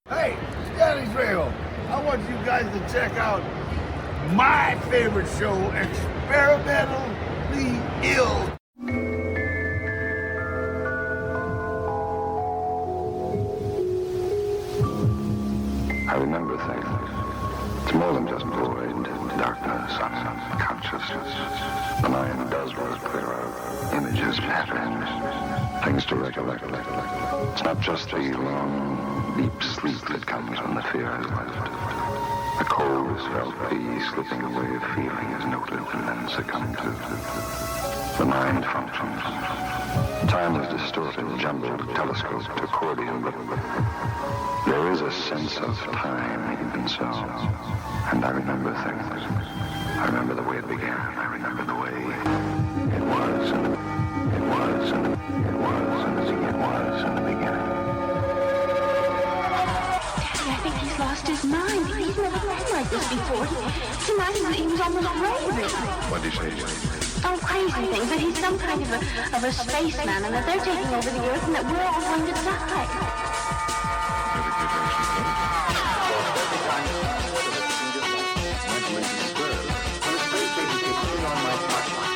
Hey, Stanley's Radio. I want you guys to check out my favorite show, Experimentally Ill. I remember things. It's more than just void, darkness, unconsciousness. The mind does work. There are images, patterns, things to recollect. It's not just the long, deep sleep that comes when the fear has left. The cold is felt, the slipping away of feeling is noted and then succumbed to. The mind functions. Time is distorted, jumbled, telescoped, accordion, but there is a sense of time even so. And I remember things. I remember the way it began. I remember the way it was in the beginning. I think he's lost his mind. He's never been like this before. Tonight he was almost raving. What did you say? Oh, crazy things. That he's some kind of a spaceman and that they're taking over the Earth and that we're all going to die.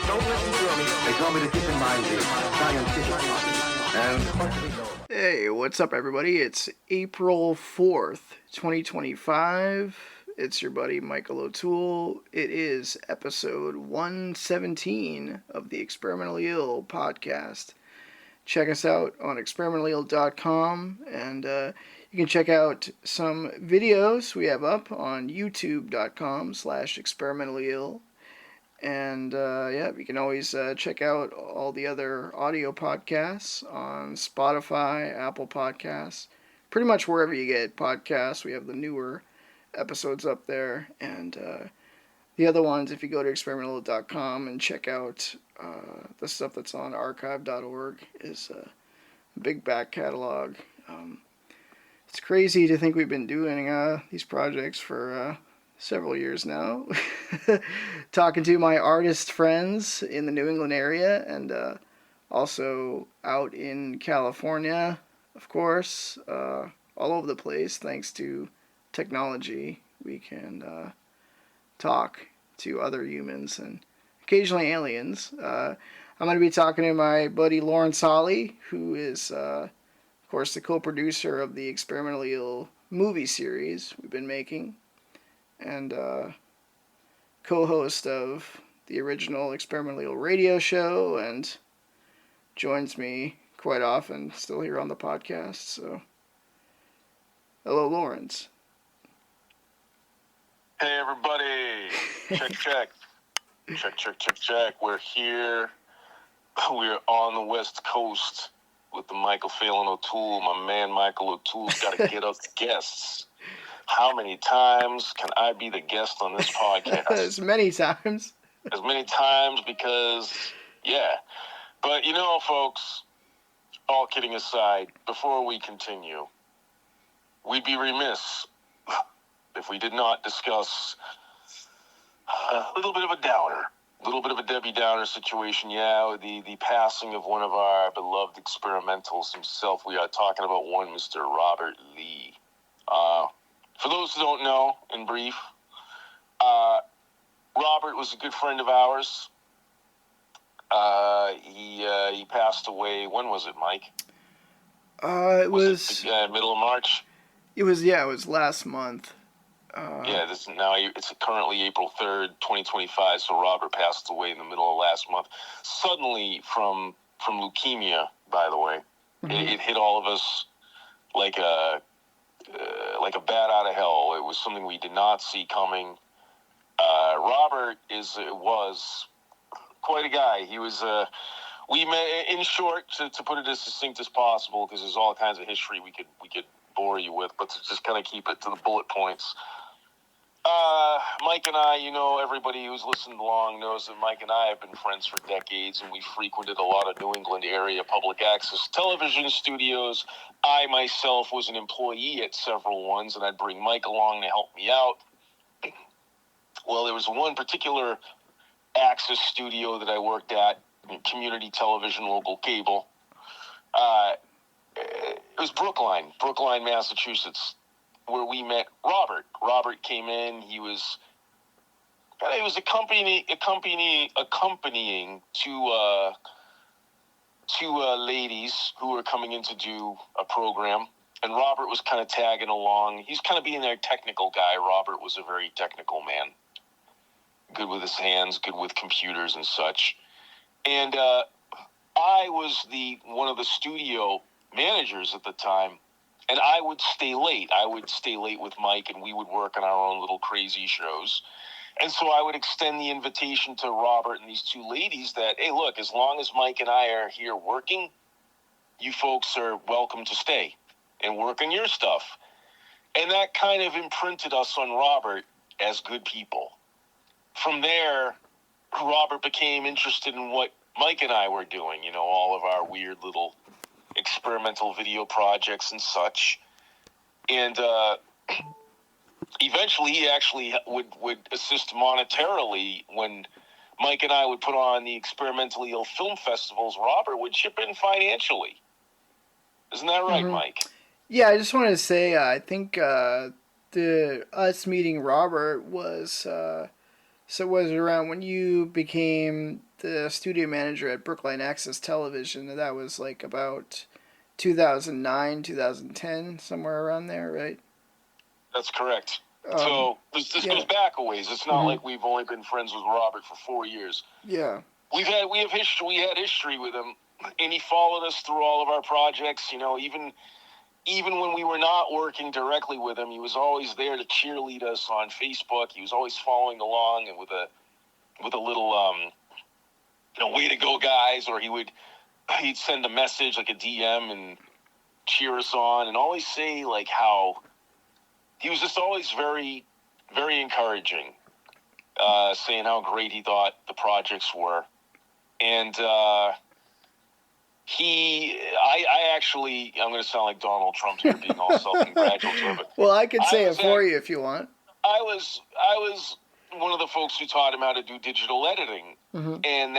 Don't listen to me. They told me to keep in mind the scientific and what do we know? Hey, what's up, everybody? It's April 4th, 2025. It's your buddy Michael O'Toole. It is episode 117 of the Experimentally Ill podcast. Check us out on experimentallyIll.com, and you can check out some videos we have up on youtube.com/experimentallyIll. And you can always check out all the other audio podcasts on Spotify, Apple Podcasts, pretty much wherever you get podcasts. We have the newer episodes up there. And the other ones, if you go to experimental.com and check out the stuff that's on archive.org, is a big back catalog. It's crazy to think we've been doing these projects for several years now. Talking to my artist friends in the New England area and also out in California, of course, all over the place. Thanks to technology, we can talk to other humans and occasionally aliens. I'm going to be talking to my buddy Lawrence Hollie, who is, of course, the co-producer of the Experimentally Ill movie series we've been making, and co-host of the original Experimentally Ill radio show, and joins me quite often, still here on the podcast. So, hello, Lawrence. Hey, everybody. Check. We're here. We're on the West Coast with the Michael Phelan O'Toole. My man Michael O'Toole's got to get us guests. How many times can I be the guest on this podcast? As many times. As many times because, yeah. But, you know, folks, all kidding aside, before we continue, we'd be remiss if we did not discuss a little bit of a downer, a little bit of a Debbie Downer situation. Yeah, the passing of one of our beloved experimentals himself. We are talking about one Mr. Robert Lee. For those who don't know, in brief, Robert was a good friend of ours. He passed away. When was it, Mike? It was middle of March. It was last month. It's currently April 3rd, 2025. So Robert passed away in the middle of last month, suddenly from leukemia. By the way, mm-hmm. It hit all of us like a bat out of hell. It was something we did not see coming. Robert was quite a guy. He was, we met, in short, to put it as succinct as possible, because there's all kinds of history we could bore you with, but to just kind of keep it to the bullet points. Mike and I, everybody who's listened along knows that Mike and I have been friends for decades, and we frequented a lot of New England area public access television studios. I myself was an employee at several ones, and I'd bring Mike along to help me out. Well, there was one particular access studio that I worked at, community television, local cable. It was Brookline, Massachusetts. where we met Robert. Robert came in. He was accompanying two ladies who were coming in to do a program, and Robert was kind of tagging along. He's kind of being their technical guy. Robert was a very technical man, good with his hands, good with computers and such. And I was one of the studio managers at the time, and I would stay late. I would stay late with Mike, and we would work on our own little crazy shows. And so I would extend the invitation to Robert and these two ladies that, hey, look, as long as Mike and I are here working, you folks are welcome to stay and work on your stuff. And that kind of imprinted us on Robert as good people. From there, Robert became interested in what Mike and I were doing, all of our weird little experimental video projects and such. And eventually he actually would assist monetarily when Mike and I would put on the experimentally ill film festivals. Robert would chip in financially. Isn't that right, Mike? Yeah, I just wanted to say, I think us meeting Robert was around when you became the studio manager at Brookline Access Television. That was like about 2009, 2010, somewhere around there, right? That's correct. So this goes back a ways. It's not like we've only been friends with Robert for 4 years. Yeah. We have history. We had history with him, and he followed us through all of our projects. Even when we were not working directly with him, he was always there to cheerlead us on Facebook. He was always following along and with a little way to go, guys, or he'd send a message like a DM and cheer us on, and always say like how he was just always very, very encouraging, saying how great he thought the projects were. And I'm going to sound like Donald Trump here, being all self-congratulatory. But well, I could say it for you if you want. I was one of the folks who taught him how to do digital editing, and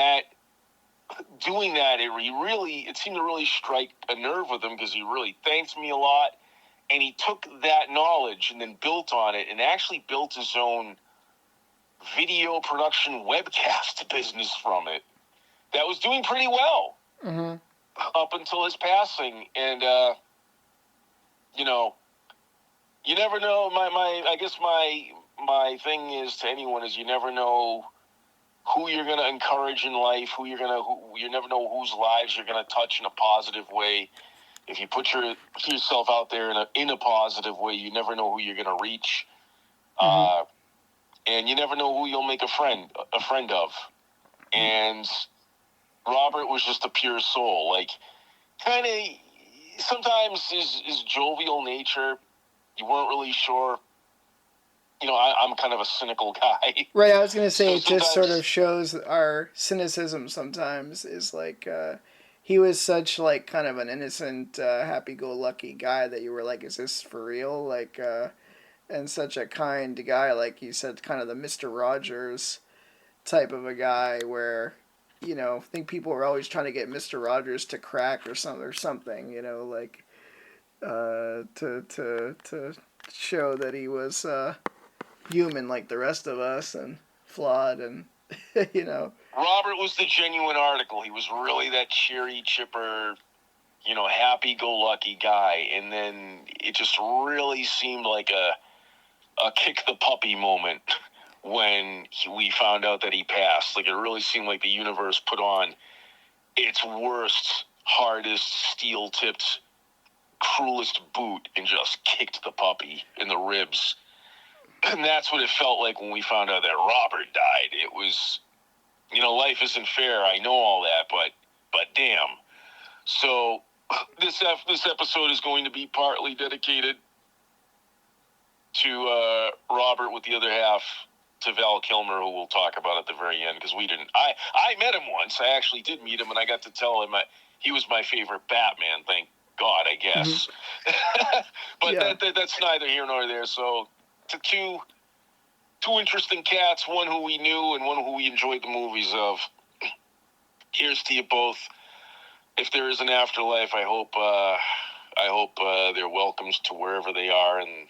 doing that, it seemed to really strike a nerve with him, because he really thanked me a lot. And he took that knowledge and then built on it, and actually built his own video production webcast business from it that was doing pretty well up until his passing. And, you never know. I guess my thing is to anyone is you never know who you're going to encourage in life, you never know whose lives you're going to touch in a positive way. If you put yourself out there in a positive way, you never know who you're going to reach, and you never know who you'll make a friend of. And Robert was just a pure soul. Like, kind of sometimes his jovial nature, you weren't really sure. I'm kind of a cynical guy. Right, I was going to say, it just sort of shows our cynicism sometimes, is like, he was such, like, kind of an innocent, happy-go-lucky guy that you were like, is this for real? Like, and such a kind guy, like you said, kind of the Mr. Rogers type of a guy where, I think people were always trying to get Mr. Rogers to crack or something, like, to show that he was human like the rest of us and flawed and, Robert was the genuine article. He was really that cheery, chipper, happy-go-lucky guy. And then it just really seemed like a kick-the-puppy moment when we found out that he passed. Like, it really seemed like the universe put on its worst, hardest, steel-tipped, cruelest boot and just kicked the puppy in the ribs. And that's what it felt like when we found out that Robert died. It was, life isn't fair. I know all that, but damn. So this episode is going to be partly dedicated to Robert, with the other half to Val Kilmer, who we'll talk about at the very end, because we didn't. I met him once. I actually did meet him, and I got to tell him he was my favorite Batman. Thank God, I guess. But yeah. That's neither here nor there. So, to two interesting cats, one who we knew and one who we enjoyed the movies of. Here's to you both. If there is an afterlife, I hope they're welcomed to wherever they are, and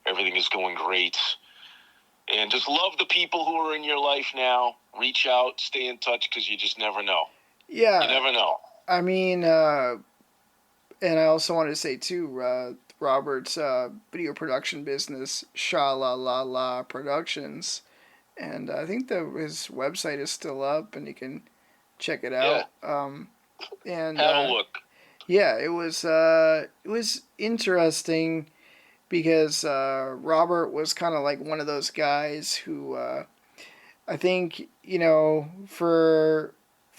Everything is going great. And just love the people who are in your life now. Reach out, stay in touch, because you just never know. Yeah. You never know. I mean, and I also want to say, too, Robert's video production business, Sha La La La Productions. And I think his website is still up, and you can check it out. And have a look. Yeah, it was interesting because Robert was kind of like one of those guys who I think, you know, for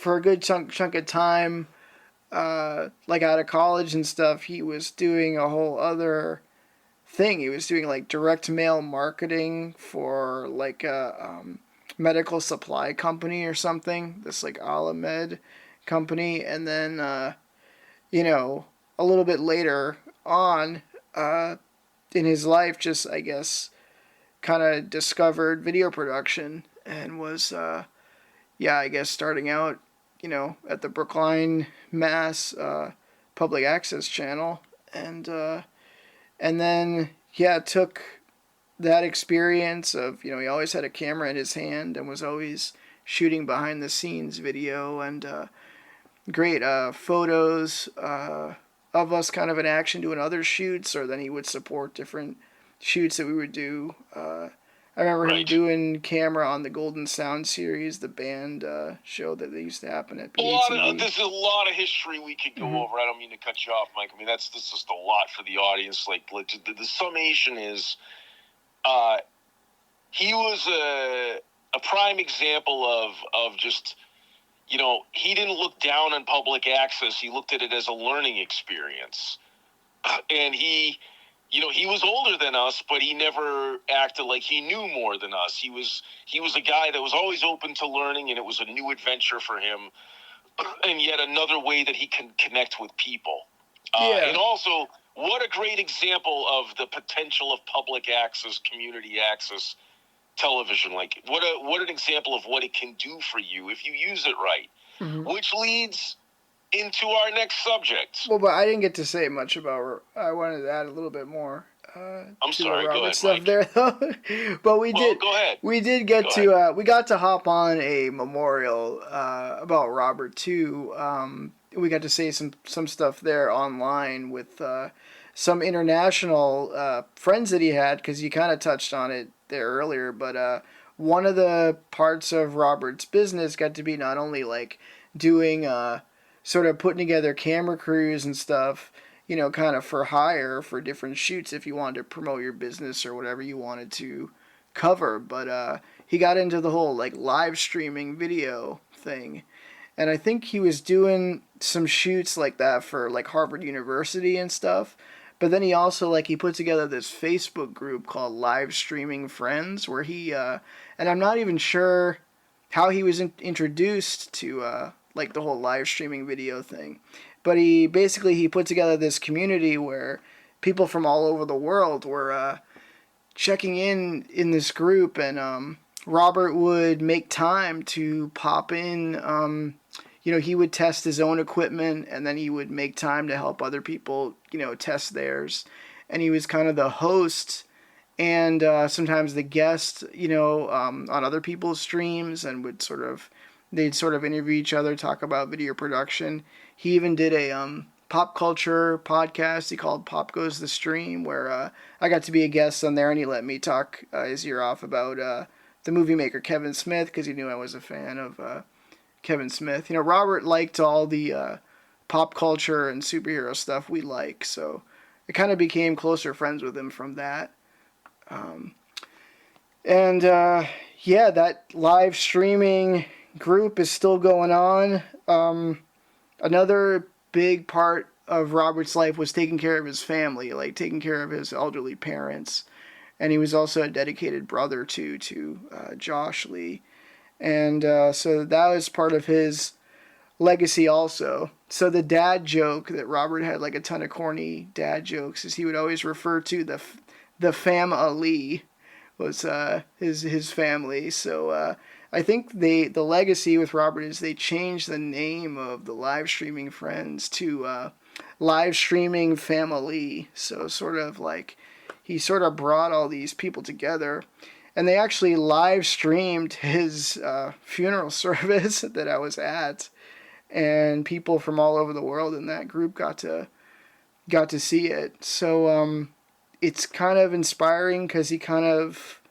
a good chunk of time, like out of college and stuff, he was doing a whole other thing. He was doing like direct mail marketing for like a medical supply company or something, this like Alamed company. And then, you know, a little bit later on in his life, just, I guess, kind of discovered video production and was, I guess, starting out, you know, at the Brookline, Mass public access channel. And then, took that experience of, you know, he always had a camera in his hand and was always shooting behind the scenes video and great photos of us kind of in action doing other shoots, or then he would support different shoots that we would do. I remember him doing camera on the Golden Sound series, the band show that they used to happen at BATV. There's a lot of history we could go over. I don't mean to cut you off, Mike. I mean, that's just a lot for the audience. Like the summation is, he was a prime example of just, you know, he didn't look down on public access. He looked at it as a learning experience. And he was older than us, but he never acted like he knew more than us. He was a guy that was always open to learning, and it was a new adventure for him, and yet another way that he can connect with people. And also, what a great example of the potential of public access, community access television. Like, what an example of what it can do for you if you use it right. Which leads into our next subject. Well, but I didn't get to say much about. I wanted to add a little bit more. I'm sorry. Go ahead, stuff Mike. there, though. But we did. Go ahead. We did get to. We got to hop on a memorial about Robert too. We got to say some stuff there online with some international friends that he had, because you kind of touched on it there earlier. But one of the parts of Robert's business got to be not only like doing sort of putting together camera crews and stuff, you know, kind of for hire for different shoots if you wanted to promote your business or whatever you wanted to cover. But he got into the whole like live streaming video thing. And I think he was doing some shoots like that for like Harvard University and stuff. But then he also he put together this Facebook group called Live Streaming Friends, where he, and I'm not even sure how he was introduced to like the whole live streaming video thing. But he put together this community where people from all over the world were checking in this group, and Robert would make time to pop in. You know, he would test his own equipment, and then he would make time to help other people, you know, test theirs. And he was kind of the host and sometimes the guest, you know, on other people's streams, and they'd sort of interview each other, talk about video production. He even did a pop culture podcast he called Pop Goes the Stream, where I got to be a guest on there, and he let me talk his ear off about the movie maker Kevin Smith, because he knew I was a fan of Kevin Smith. You know, Robert liked all the pop culture and superhero stuff we like, so I kind of became closer friends with him from that. That live streaming group is still going on. Another big part of Robert's life was taking care of his family, like taking care of his elderly parents. And he was also a dedicated brother to Josh Lee. And so that was part of his legacy also. So the dad joke that Robert had, like a ton of corny dad jokes, is he would always refer to the fam-a-lee was his family. So I think the legacy with Robert is they changed the name of the live streaming friends to live streaming family. So sort of like he sort of brought all these people together. And they actually live streamed his funeral service that I was at. And people from all over the world in that group got to see it. So it's kind of inspiring because he kind of,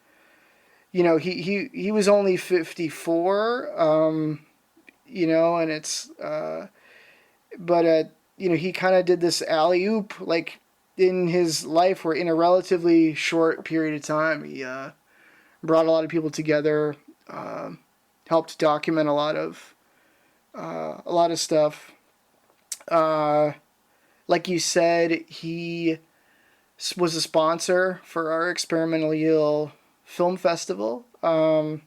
you know, he was only 54, you know, and it's, but you know, he kind of did this alley-oop, like, in his life, where in a relatively short period of time, he brought a lot of people together, helped document a lot of stuff. Like you said, he was a sponsor for our Experimental Yield Film Festival, and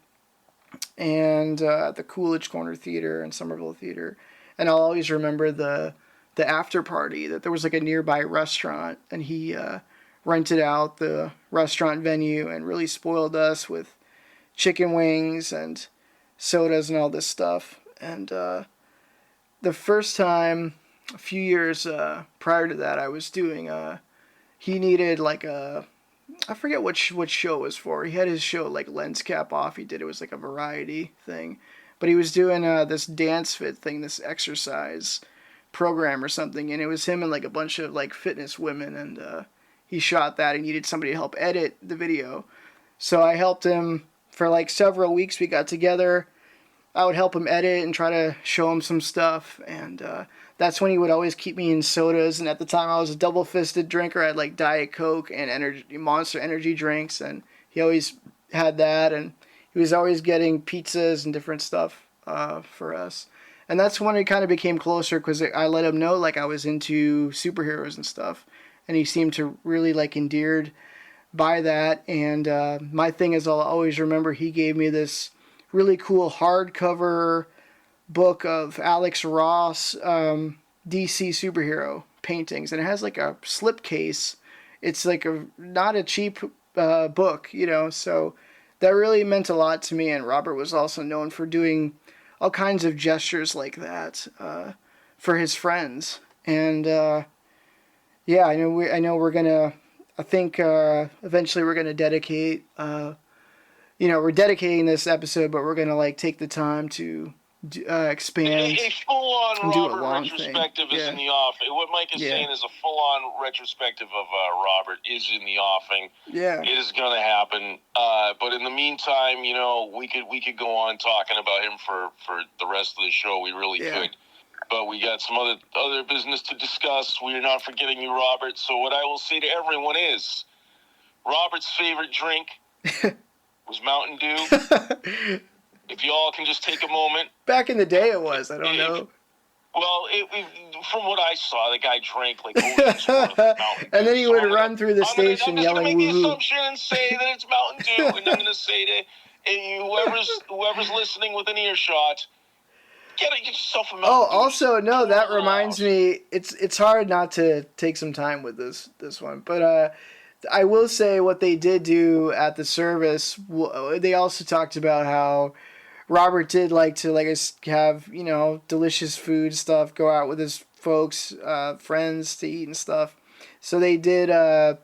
at the Coolidge Corner Theater and Somerville Theater. And I'll always remember the after party, that there was like a nearby restaurant, and he rented out the restaurant venue and really spoiled us with chicken wings and sodas and all this stuff. And the first time, a few years prior to that, I was doing, he needed like I forget what show it was for. He had his show like Lens Cap Off. It was like a variety thing. But he was doing this dance fit thing, this exercise program or something. And it was him and like a bunch of like fitness women. And he shot that. He needed somebody to help edit the video. So I helped him for like several weeks. We got together. I would help him edit and try to show him some stuff. And that's when he would always keep me in sodas. And at the time I was a double-fisted drinker. I had like Diet Coke and Monster Energy drinks. And he always had that. And he was always getting pizzas and different stuff for us. And that's when we kind of became closer, because I let him know like I was into superheroes and stuff. And he seemed to really like endeared by that. And my thing is, I'll always remember he gave me this really cool hardcover book of Alex Ross DC superhero paintings. And it has like a slipcase. It's like not a cheap book, you know, so that really meant a lot to me. And Robert was also known for doing all kinds of gestures like that for his friends. And yeah, I know we're gonna. I think eventually we're gonna dedicate. We're dedicating this episode, but we're gonna like take the time to expand. A full-on do a Robert long retrospective thing. is in the offing. What Mike is saying is a full-on retrospective of Robert is in the offing. Yeah, it is going to happen. But in the meantime, you know, we could go on talking about him for the rest of the show. We really could. But we got some other business to discuss. We are not forgetting you, Robert. So what I will say to everyone is, Robert's favorite drink was Mountain Dew. If you all can just take a moment. Back in the day it was. I don't know. Well, from what I saw, the guy drank like oceans worth of Mountain Dew. And then he would run through the station yelling, I'm just going to make the assumption and say that it's Mountain Dew. And I'm going to say to whoever's listening with an earshot, get yourself a Mountain Dew. Oh, also, no, that reminds me, it's hard not to take some time with this one. But I will say what they did do at the service, they also talked about how Robert did like to have, you know, delicious food stuff, go out with his folks, friends to eat and stuff. So they did,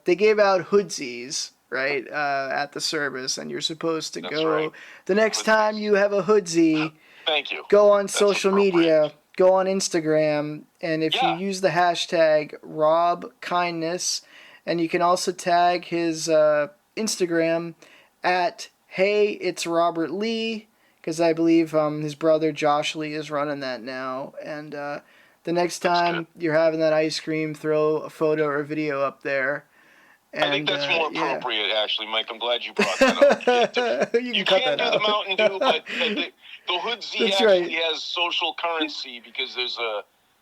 they gave out hoodsies, right, at the service, and you're supposed to go, the next time you have a hoodsie, thank you. Go on social media, go on Instagram, and if you use the hashtag RobKindness, and you can also tag his Instagram at Hey It's Robert Lee, because I believe his brother Josh Lee is running that now. And the next time you're having that ice cream, throw a photo or a video up there. And, I think that's more appropriate, actually, Mike. I'm glad you brought that up. You can't do the Mountain Dew, but the hoodsie actually has social currency, because there's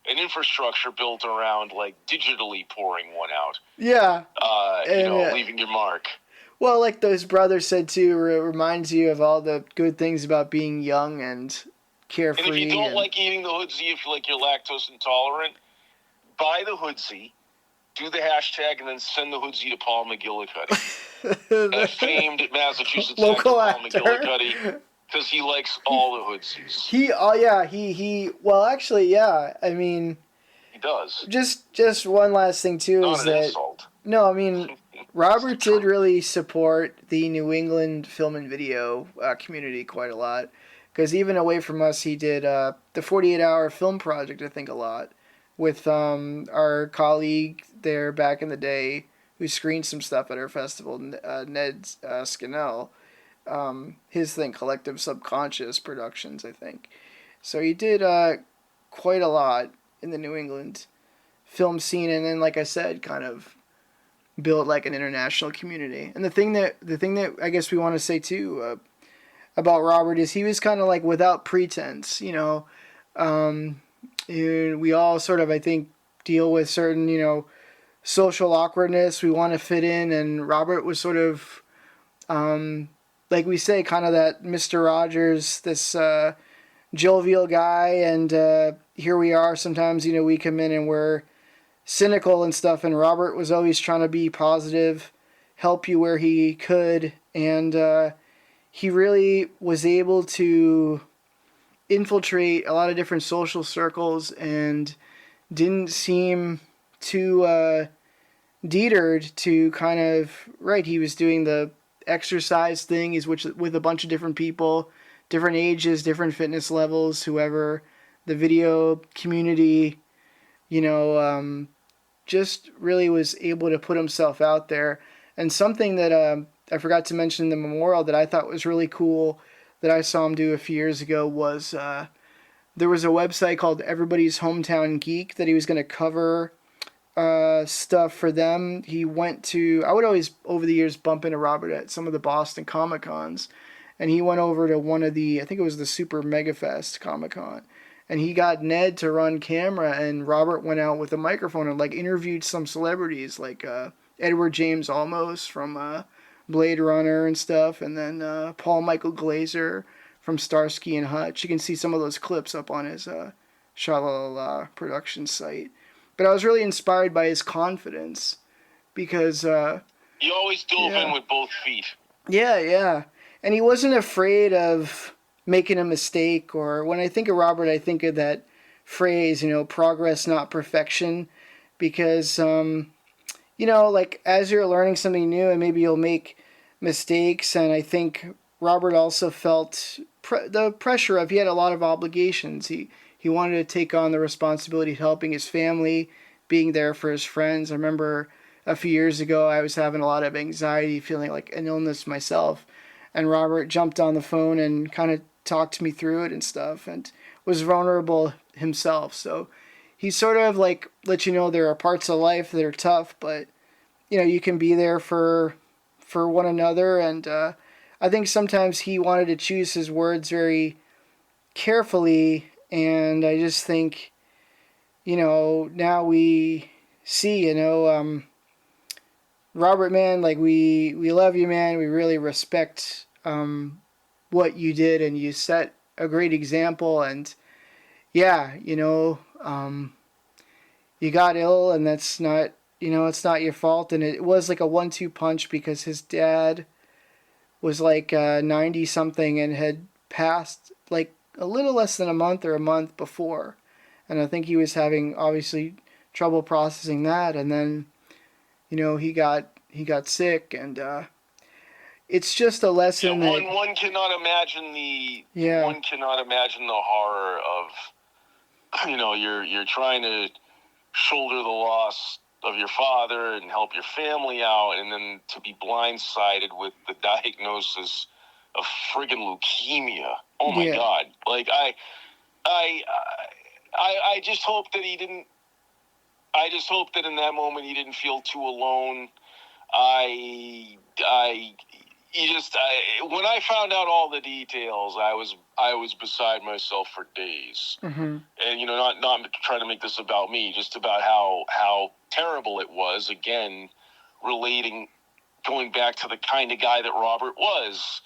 an infrastructure built around like digitally pouring one out. Yeah. Leaving your mark. Well, like his brother said too, it reminds you of all the good things about being young and carefree. And if you don't like eating the hoodsie, if you're lactose intolerant, buy the hoodsie, do the hashtag, and then send the hoodsie to Paul McGillicuddy, a famed Massachusetts local actor, actor. Paul McGillicuddy, because he likes all the hoodsies. I mean, he does. Just one last thing too Not is an that insult. no, I mean Robert did really support the New England film and video community quite a lot. Because even away from us, he did the 48-hour film project, I think, a lot. With our colleague there back in the day who screened some stuff at our festival, Ned Scannell. His thing, Collective Subconscious Productions, I think. So he did quite a lot in the New England film scene, and then, like I said, kind of built like an international community. And the thing that I guess we want to say too about Robert is he was kind of like without pretense, you know. We all sort of, I think, deal with certain, you know, social awkwardness. We want to fit in, and Robert was sort of, like we say, kind of that Mr. Rogers, this jovial guy, and here we are. Sometimes, you know, we come in and we're cynical and stuff, and Robert was always trying to be positive, help you where he could, and he really was able to infiltrate a lot of different social circles and didn't seem too deterred to kind of, right, he was doing the exercise thing, is which with a bunch of different people, different ages, different fitness levels, whoever, the video community, you know, just really was able to put himself out there. And something that I forgot to mention in the memorial that I thought was really cool that I saw him do a few years ago was there was a website called Everybody's Hometown Geek that he was going to cover stuff for them. He went to, I would always over the years bump into Robert at some of the Boston Comic Cons, and he went over to one of the, I think it was the Super Mega Fest Comic Con, and he got Ned to run camera, and Robert went out with a microphone and like interviewed some celebrities like Edward James Olmos from Blade Runner and stuff, and then Paul Michael Glazer from Starsky and Hutch. You can see some of those clips up on his Shalala production site. But I was really inspired by his confidence because you always dove in with both feet. Yeah. And he wasn't afraid of making a mistake, or when I think of Robert, I think of that phrase, you know, progress, not perfection, because, you know, like as you're learning something new and maybe you'll make mistakes, and I think Robert also felt the pressure of, he had a lot of obligations. He wanted to take on the responsibility of helping his family, being there for his friends. I remember a few years ago I was having a lot of anxiety, feeling like an illness myself, and Robert jumped on the phone and kind of talked me through it and stuff, and was vulnerable himself. So he sort of like let you know there are parts of life that are tough, but you know, you can be there for one another. And I think sometimes he wanted to choose his words very carefully, and I just think, you know, now we see, you know, Robert, man, like we love you, man. We really respect what you did, and you set a great example. And yeah, you know, you got ill, and that's not, you know, it's not your fault. And it was like a 1-2 punch because his dad was like 90 something and had passed like a little less than a month or a month before. And I think he was having obviously trouble processing that. And then, you know, he got sick, and it's just a lesson that one cannot imagine one cannot imagine the horror of, you know, you're trying to shoulder the loss of your father and help your family out, and then to be blindsided with the diagnosis of friggin' leukemia. Oh my God. Like I just hope that he didn't, I just hope that in that moment he didn't feel too alone. When I found out all the details, I was beside myself for days. Mm-hmm. And, you know, not trying to make this about me, just about how terrible it was. Again, going back to the kind of guy that Robert was,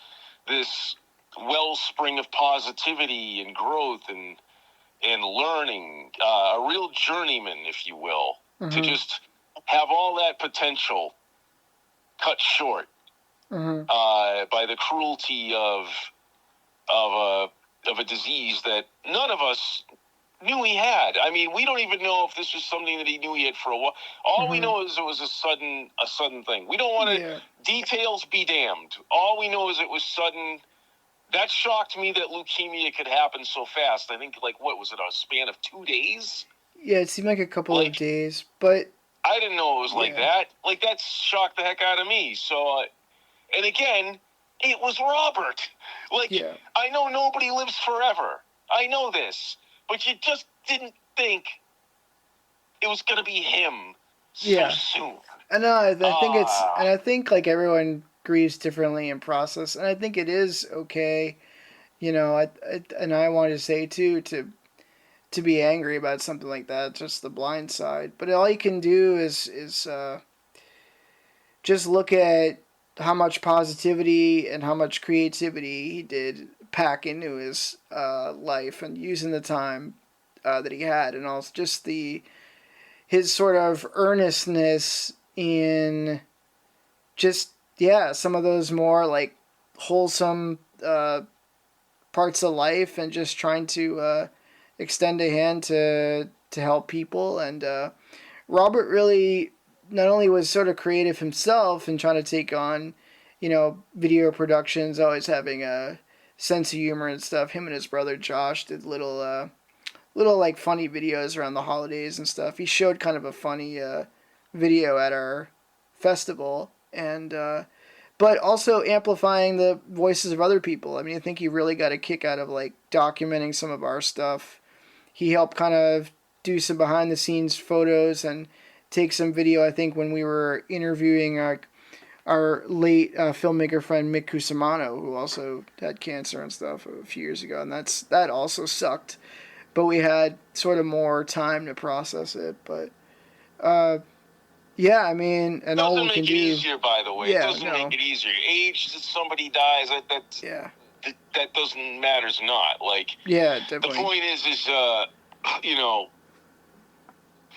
this wellspring of positivity and growth and learning, a real journeyman, if you will, to just have all that potential cut short by the cruelty of a disease that none of us knew he had. I mean, we don't even know if this was something that he knew he had for a while. All we know is it was a sudden thing. We don't want to details be damned. All we know is it was sudden. That shocked me that leukemia could happen so fast. I think, what was it, a span of 2 days? Yeah, it seemed like a couple of days, but I didn't know it was like that. That shocked the heck out of me. So, and again, it was Robert. I know nobody lives forever. I know this. But you just didn't think it was going to be him so soon. And I think I think everyone grieves differently in process, and I think it is okay, and I wanted to say too, to be angry about something like that, just the blind side. But all you can do is just look at how much positivity and how much creativity he did pack into his life, and using the time that he had, and also just his sort of earnestness in just some of those more wholesome parts of life, and just trying to extend a hand to help people. And Robert really not only was sort of creative himself and trying to take on video productions, always having a sense of humor and stuff. Him and his brother Josh did little funny videos around the holidays and stuff. He showed kind of a funny video at our festival, and but also amplifying the voices of other people. I mean, I think he really got a kick out of documenting some of our stuff. He helped kind of do some behind the scenes photos and take some video. I think when we were interviewing our late filmmaker friend Mick Cusimano, who also had cancer and stuff a few years ago, and that also sucked. But we had sort of more time to process it. But I mean, and all we can do. Doesn't make it easier, by the way. It doesn't make it easier. Age, somebody dies. That doesn't matters not. Definitely. The point is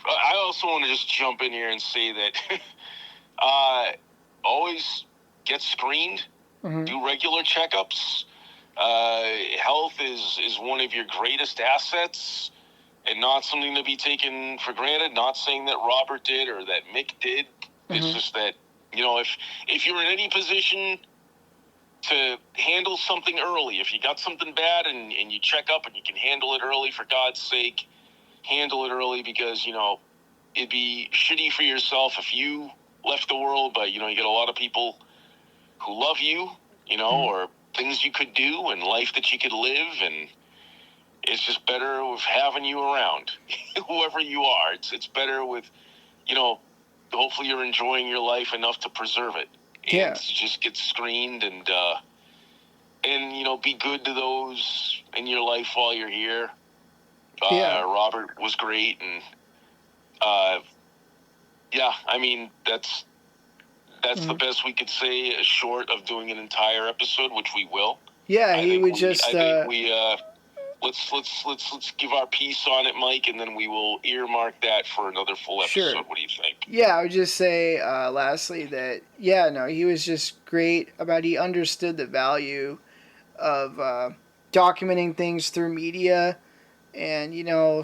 I also want to just jump in here and say that always get screened, do regular checkups. Health is one of your greatest assets, and not something to be taken for granted. Not saying that Robert did or that Mick did. It's just that, if you're in any position to handle something early, if you got something bad and you check up and you can handle it early, for God's sake, handle it early, because, it'd be shitty for yourself if you left the world, but, you get a lot of people who love you, or things you could do and life that you could live, and it's just better with having you around, whoever you are. It's better with, hopefully you're enjoying your life enough to preserve it. And to just get screened and be good to those in your life while you're here. Robert was great, and I mean, that's the best we could say, short of doing an entire episode, which we will. Yeah, let's give our piece on it, Mike, and then we will earmark that for another full episode. Sure. What do you think? Yeah, I would just say lastly that he was just great he understood the value of documenting things through media, and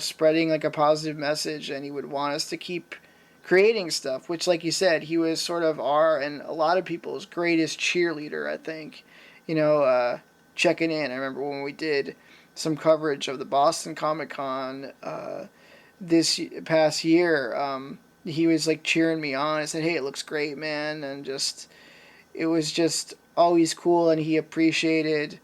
spreading a positive message, and he would want us to keep creating stuff, which, like you said, he was sort of our and a lot of people's greatest cheerleader, I think. Checking in. I remember when we did some coverage of the Boston Comic-Con this past year, he was cheering me on. I said, "Hey, it looks great, man," and it was just always cool, and he appreciated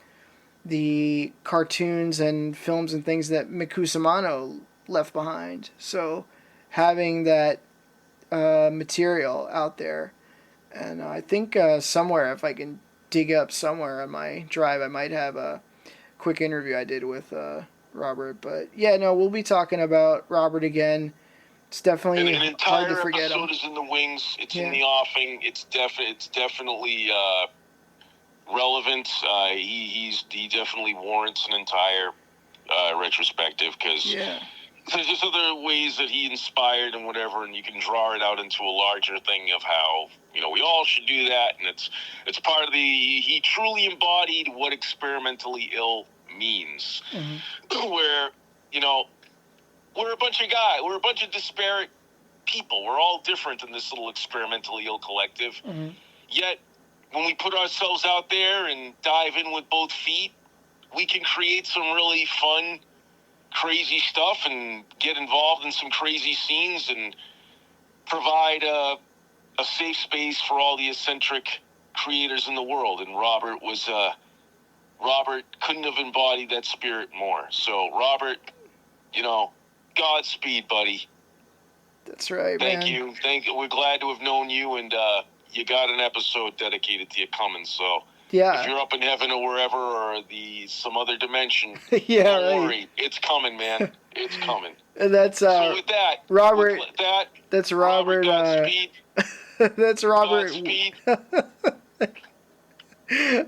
the cartoons and films and things that Mick Cusimano left behind. So having that material out there, and I think somewhere, if I can dig up somewhere on my drive, I might have a quick interview I did with Robert. But we'll be talking about Robert again. It's definitely hard to forget him. An entire episode is in the wings. It's in the offing. It's definitely relevant. He definitely warrants an entire retrospective, because there's just other ways that he inspired and whatever, and you can draw it out into a larger thing of how we all should do that, and it's part of he truly embodied what experimentally ill means, where we're a bunch of guys. We're a bunch of disparate people. We're all different in this little experimentally ill collective. Mm-hmm. Yet, when we put ourselves out there and dive in with both feet, we can create some really fun, crazy stuff and get involved in some crazy scenes and provide a safe space for all the eccentric creators in the world. And Robert couldn't have embodied that spirit more. So, Robert, Godspeed, buddy. That's right, Thank man. you. We're glad to have known you, and you got an episode dedicated to you coming. So, Yeah. if you're up in heaven or wherever, or some other dimension, Yeah, don't right. worry, it's coming, man. It's coming. And that's So with that, Robert. with that, That's Robert. Godspeed. That's Robert. Godspeed.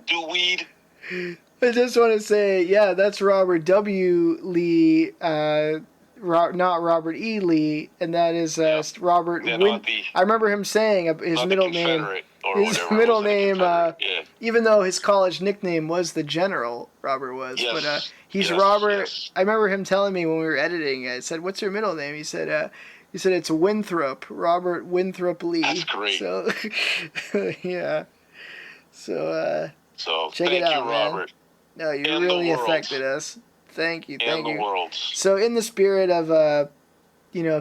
Do weed. I just want to say, yeah, that's Robert W. Lee, not Robert E. Lee, and that is Robert. Yeah, not the- I remember him saying his not middle the name. Confederate or His whatever. middle Was it name, Confederate? Yeah. even though his college nickname was the General, Robert was. Yes. But he's Yes, Robert. yes. I remember him telling me when we were editing. I said, "What's your middle name?" He said it's Winthrop, Robert Winthrop Lee. That's great. So, yeah. So So check thank it out, you, man. Robert. no, you And the really world. affected us. Thank you, And thank the you. world. So in the spirit of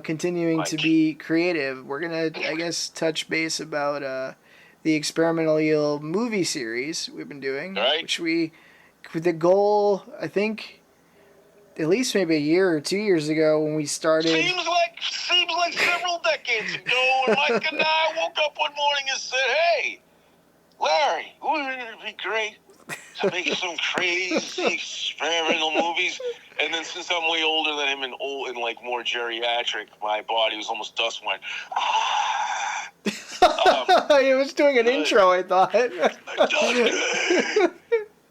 continuing to Mike. be creative, we're gonna, I guess, touch base about the Experimental Eel movie series we've been doing, All right. which with the goal, I think, at least maybe a year or 2 years ago when we started. Seems like several decades ago when Mike and I woke up one morning and said, "Hey, Larry, wouldn't it be great to make some crazy experimental movies?" And then since I'm way older than him and like more geriatric, my body was almost dust went. I was doing an intro, I thought.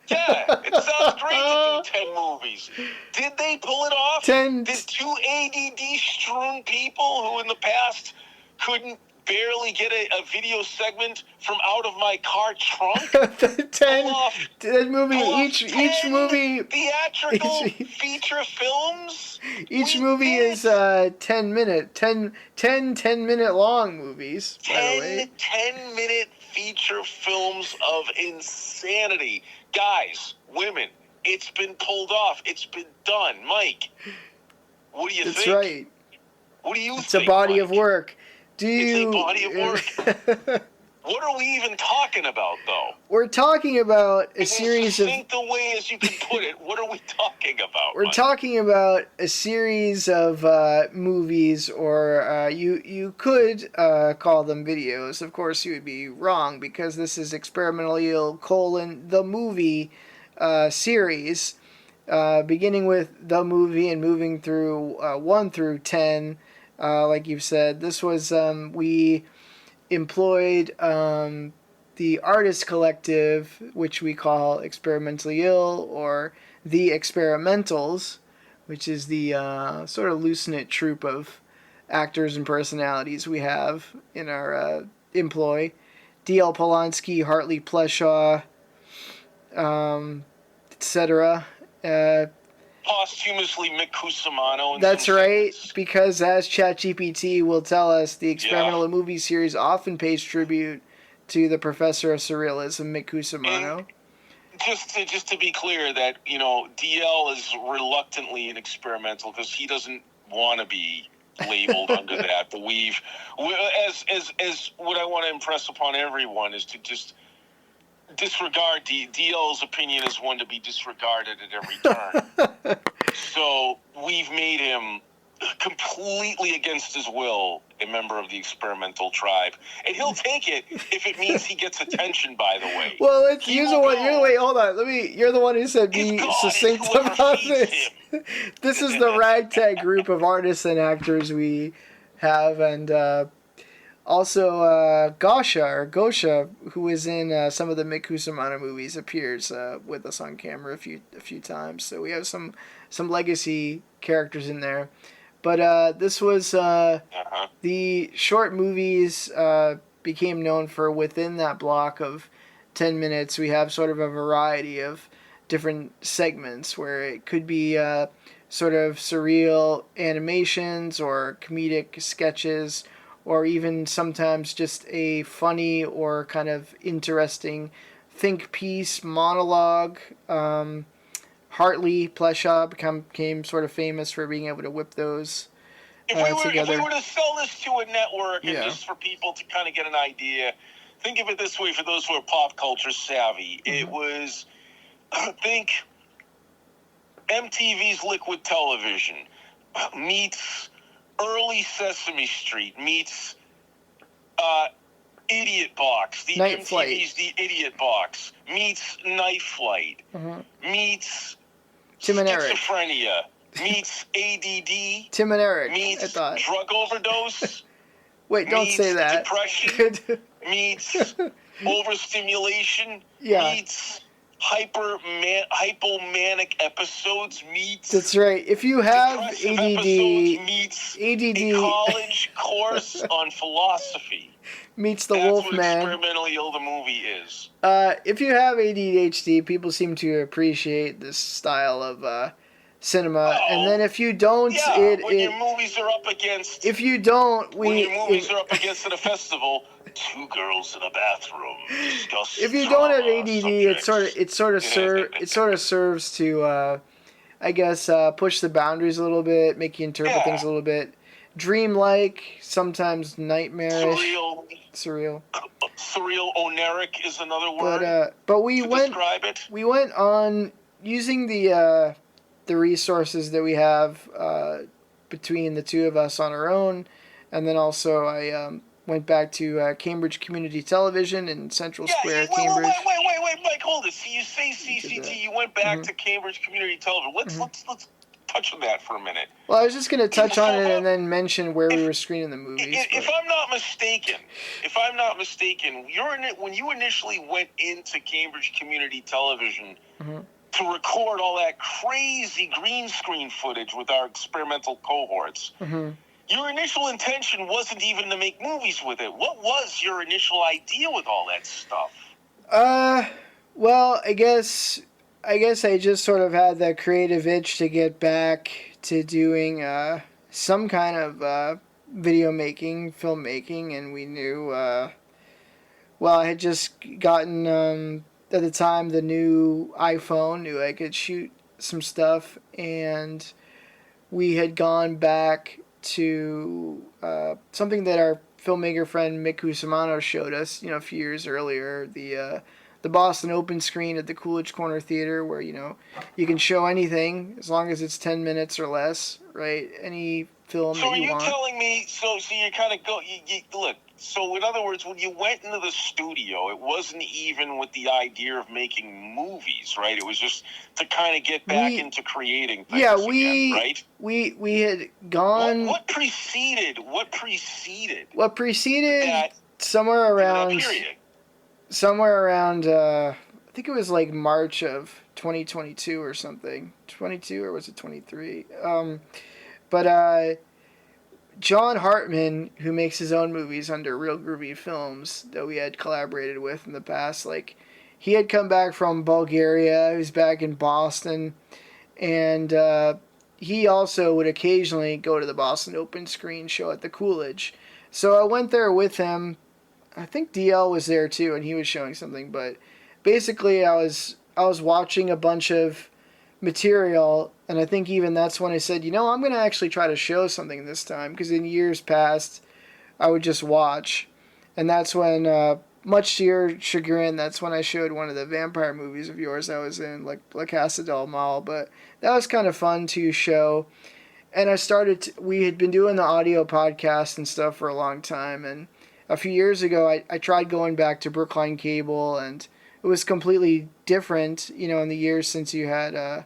Yeah, it sounds great to do 10 movies. Did they pull it off? 10. Did two ADD-strewn people who in the past couldn't barely get a video segment from out of my car trunk? 10 Pull off movie, 10 each movie, theatrical feature films? each We movie did is 10 minute long movies, by the way. 10-minute feature films of insanity. Guys, women, it's been pulled off. It's been done. Mike, what do you That's think? right. What do you think? It's a body Mike? of work. It's a body of work. What are we even talking about, though? We're talking about a In series as of. succinct a way as you can put it, what are we talking about? We're Mike? talking about a series of movies, or you could call them videos. Of course, you would be wrong because this is Experimental Eel : the movie series, beginning with the movie and moving through 1 through 10. Like you've said, this was we employed the artist collective, which we call Experimentally Ill, or the Experimentals, which is the sort of loose-knit troupe of actors and personalities we have in our employ. D.L. Polanski, Hartley Pleshaw, etc. Posthumously Mick Cusimano. That's right, because as ChatGPT will tell us, the Experimental Movie series often pays tribute to the professor of surrealism, Mick Cusimano. Just to be clear, that DL is reluctantly an experimental because he doesn't want to be labeled under that. But as what I want to impress upon everyone is to just disregard DL's opinion as one to be disregarded at every turn. So we've made him completely against his will a member of the experimental tribe, and he'll take it if it means he gets attention. By the way, Well, let's He use will the one. go. Wait, hold on. You're the one who said His be God is succinct whoever about feeds this. him. This is the ragtag group of artists and actors we have, and also Gosha, who is in some of the Mick Cusimano movies, appears with us on camera a few times. So we have some legacy characters in there. But this was the short movies became known for within that block of 10 minutes. We have sort of a variety of different segments where it could be sort of surreal animations or comedic sketches, or even sometimes just a funny or kind of interesting think piece, monologue. Hartley Pleshaw became sort of famous for being able to whip those together. If we were to sell this to a network, and Yeah. just for people to kind of get an idea, think of it this way for those who are pop culture savvy. It was, think MTV's Liquid Television meets early Sesame Street meets Idiot Box, the Night MTV's Flight. The Idiot Box meets Night Flight meets Tim and Eric. Schizophrenia meets ADD Tim and Eric, meets I thought. drug overdose Wait, don't meets say that. depression meets overstimulation Yeah. meets hypomanic episodes meets That's right. If you have depressive ADD, episodes meets ADD a college course on philosophy. meets the That's what Wolfman. Experimentally Ill the movie is. If you have ADHD, people seem to appreciate this style of cinema, and then if you don't, Yeah, when your movies are up against... if you don't, when your movies are up against at a festival, two girls in a bathroom discuss if you don't have drama ADD, subjects. it sort of serves to, I guess, push the boundaries a little bit, make you interpret things a little bit, dreamlike, sometimes nightmarish, surreal. Surreal, oneric is another word. But we to went describe it. we went on using the resources that we have between the two of us on our own, and then also I went back to Cambridge Community Television in Central Square, Cambridge. Wait, Mike, hold it. So you say CCT, you went back to Cambridge Community Television. Let's touch on that for a minute. Well, I was just going to touch on it and then mention where we were screening the movies. If I'm not mistaken, when you initially went into Cambridge Community Television to record all that crazy green screen footage with our experimental cohorts, your initial intention wasn't even to make movies with it. What was your initial idea with all that stuff? Well, I guess I just sort of had that creative itch to get back to doing some kind of video making, filmmaking, and we knew, well, I had just gotten, at the time, the new iPhone, knew I could shoot some stuff, and we had gone back to something that our filmmaker friend Mick Cusimano showed us, a few years earlier, the Boston Open Screen at the Coolidge Corner Theater, where, you can show anything as long as it's 10 minutes or less, right? Any film that you want. So are you telling me, so you kind of go, look, so in other words, when you went into the studio, it wasn't even with the idea of making movies, right? It was just to kind of get back into creating things again, right? We had gone... What preceded that, somewhere around... I think it was like March of 2022 or something. 22 or was it 23? But John Hartman, who makes his own movies under Real Groovy Films that we had collaborated with in the past, like, he had come back from Bulgaria. He was back in Boston, and he also would occasionally go to the Boston Open Screen show at the Coolidge. So I went there with him. I think DL was there too, and he was showing something. But basically, I was watching a bunch of material, and I think even that's when I said, I'm going to actually try to show something this time, because in years past, I would just watch. And that's when, much to your chagrin, that's when I showed one of the vampire movies of yours I was in, like La Casa del Mal. But that was kind of fun to show. And we had been doing the audio podcast and stuff for a long time, and a few years ago, I tried going back to Brookline Cable, and it was completely different, in the years since you had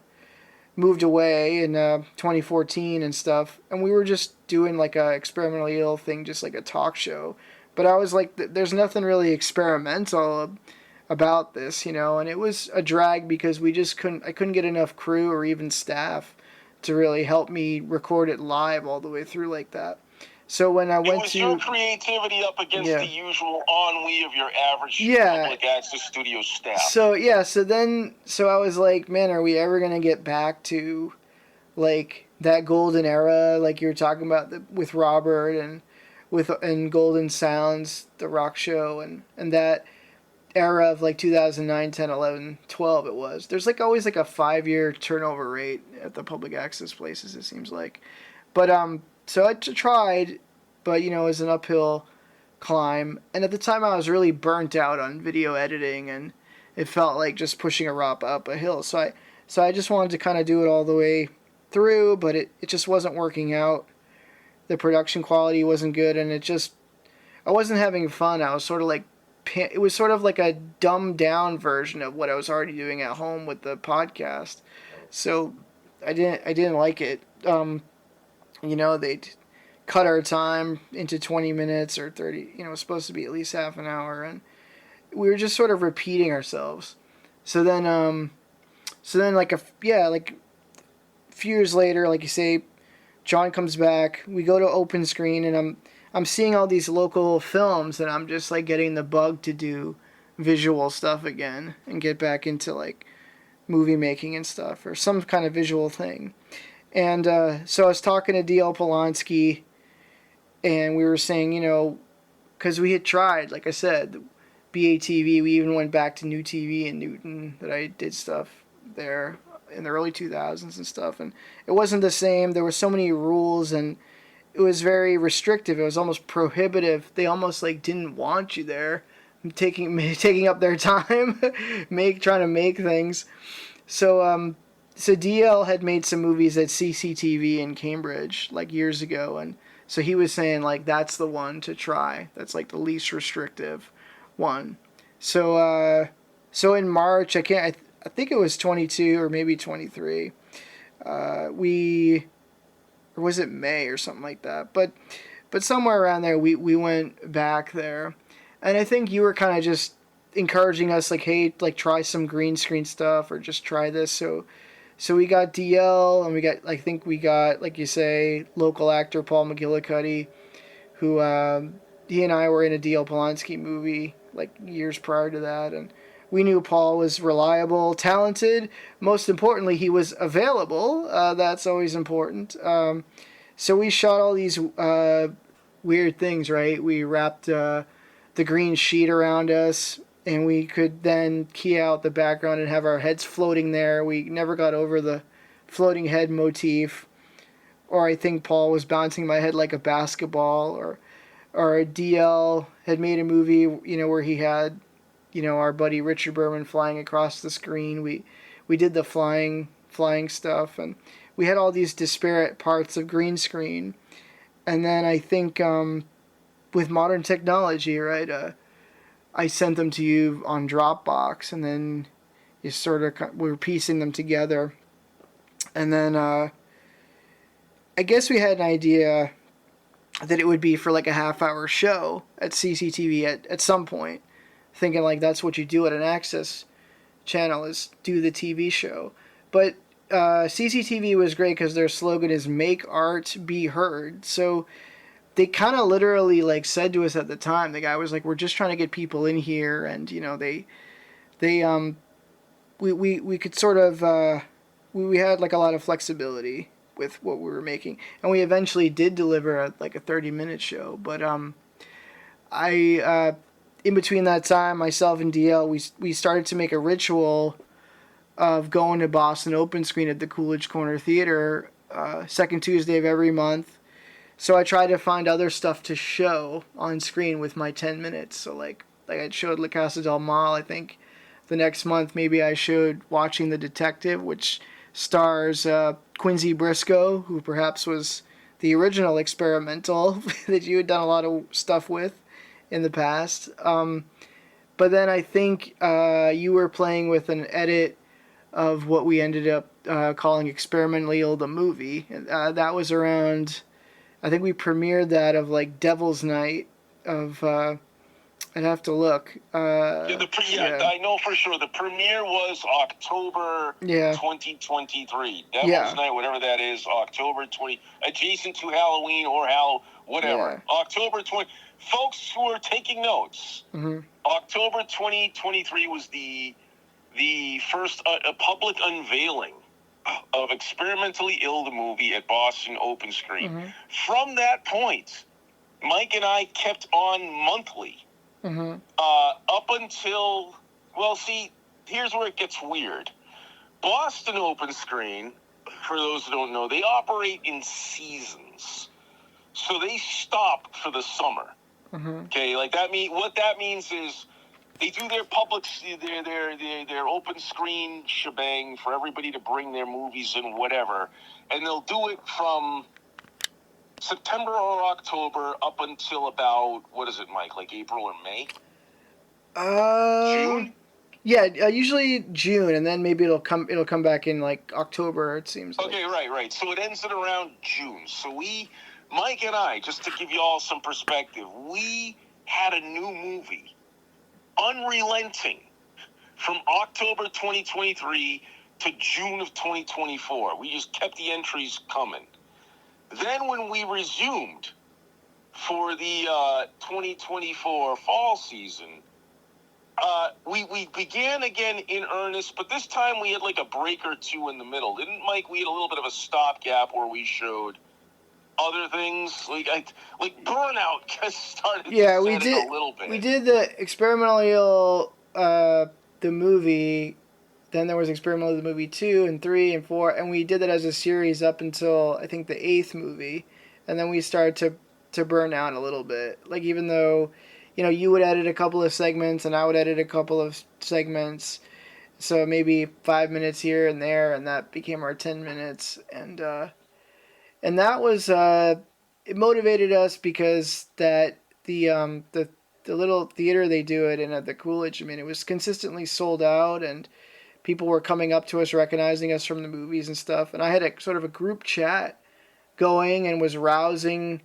moved away in 2014 and stuff. And we were just doing like a experimentally ill thing, just like a talk show. But I was like, there's nothing really experimental about this, and it was a drag because I couldn't get enough crew or even staff to really help me record it live all the way through like that. So when I went to... your creativity up against the usual ennui of your average public access studio staff. So I was like, man, are we ever going to get back to like that golden era, like you were talking about with Robert and Golden Sounds, the rock show, and that era of like 2009, 10, 11, 12 it was. There's like always like a 5-year turnover rate at the public access places, it seems like. But so I tried, but it was an uphill climb. And at the time I was really burnt out on video editing, and it felt like just pushing a rock up a hill. So I just wanted to kind of do it all the way through, but it just wasn't working out. The production quality wasn't good, and I wasn't having fun. I was sort of like, it was sort of like a dumbed down version of what I was already doing at home with the podcast. So I didn't like it. They'd cut our time into 20 minutes or 30, it was supposed to be at least half an hour, and we were just sort of repeating ourselves. So then like a few years later, like you say, John comes back, we go to open screen, and I'm seeing all these local films, and I'm just like getting the bug to do visual stuff again and get back into like movie making and stuff, or some kind of visual thing. And so I was talking to D.L. Polanski, and we were saying, because we had tried, like I said, BATV, we even went back to New TV in Newton, that I did stuff there in the early 2000s and stuff, and it wasn't the same. There were so many rules, and it was very restrictive. It was almost prohibitive. They almost like didn't want you there, taking up their time, trying to make things. So DL had made some movies at CCTV in Cambridge like years ago, and so he was saying like that's the one to try. That's like the least restrictive one. So in March, I think it was 22 or maybe 23. Or was it May or something like that? But somewhere around there, we went back there, and I think you were kind of just encouraging us, like, hey, like try some green screen stuff or just try this. So we got DL, and we got, like you say, local actor Paul McGillicuddy, who he and I were in a DL Polanski movie like years prior to that, and we knew Paul was reliable, talented. Most importantly, he was available. That's always important. So we shot all these weird things, right? We wrapped the green sheet around us, and we could then key out the background and have our heads floating there. We never got over the floating head motif. Or I think Paul was bouncing my head like a basketball. Or DL had made a movie, where he had, our buddy Richard Berman flying across the screen. We did the flying stuff, and we had all these disparate parts of green screen. And then I think with modern technology, right, I sent them to you on Dropbox, and then you we were piecing them together. And then I guess we had an idea that it would be for like a half-hour show at CCTV at some point, thinking like that's what you do at an access channel, is do the TV show. But CCTV was great because their slogan is "Make Art Be Heard." So they kind of literally like said to us at the time, the guy was like, "We're just trying to get people in here," and we could sort of we had like a lot of flexibility with what we were making, and we eventually did deliver like a 30-minute show. But in between that time, myself and DL, we started to make a ritual of going to Boston Open Screen at the Coolidge Corner Theater second Tuesday of every month. So I tried to find other stuff to show on screen with my 10 minutes. So like I showed La Casa del Mal. I think the next month maybe I showed Watching the Detective, which stars Quincy Briscoe, who perhaps was the original experimental that you had done a lot of stuff with in the past. But then I think you were playing with an edit of what we ended up calling Experimental the Movie. That was around, I think we premiered that of like Devil's Night of, I'd have to look. I know for sure. The premiere was October 2023. Devil's Night, whatever that is, October 20, adjacent to Halloween or whatever. Yeah. October 20. Folks who are taking notes, October 2023 was the first public unveiling of Experimentally Ill, the movie, at Boston Open Screen. From that point, Mike and I kept on monthly up until, well, see, here's where it gets weird. Boston Open Screen, for those who don't know, they operate in seasons. So they stop for the summer. Okay, like what that means is they do their public, their open screen shebang for everybody to bring their movies in, whatever, and they'll do it from September or October up until about, what is it, Mike? Like April or May? June? Yeah, usually June, and then maybe it'll come back in like October. It seems. Okay, like. right. So it ends at around June. So Mike and I, just to give you all some perspective, we had a new movie, unrelenting, from October 2023 to June of 2024. We just kept the entries coming. Then when we resumed for the 2024 fall season, we began again in earnest, but this time we had like a break or two in the middle. Didn't, Mike? We had a little bit of a stopgap where we showed other things, like Burnout started. Yeah, we did a little bit. We did the Experimentally Ill, the movie. Then there was Experimentally the movie 2 and 3 and 4, and we did that as a series up until I think the 8th movie, and then we started to burn out a little bit. Like, even though, you would edit a couple of segments and I would edit a couple of segments, so maybe 5 minutes here and there, and that became our 10 minutes, and that was it motivated us because that the little theater they do it in at the Coolidge, I mean, it was consistently sold out, and people were coming up to us, recognizing us from the movies and stuff. And I had a sort of a group chat going and was rousing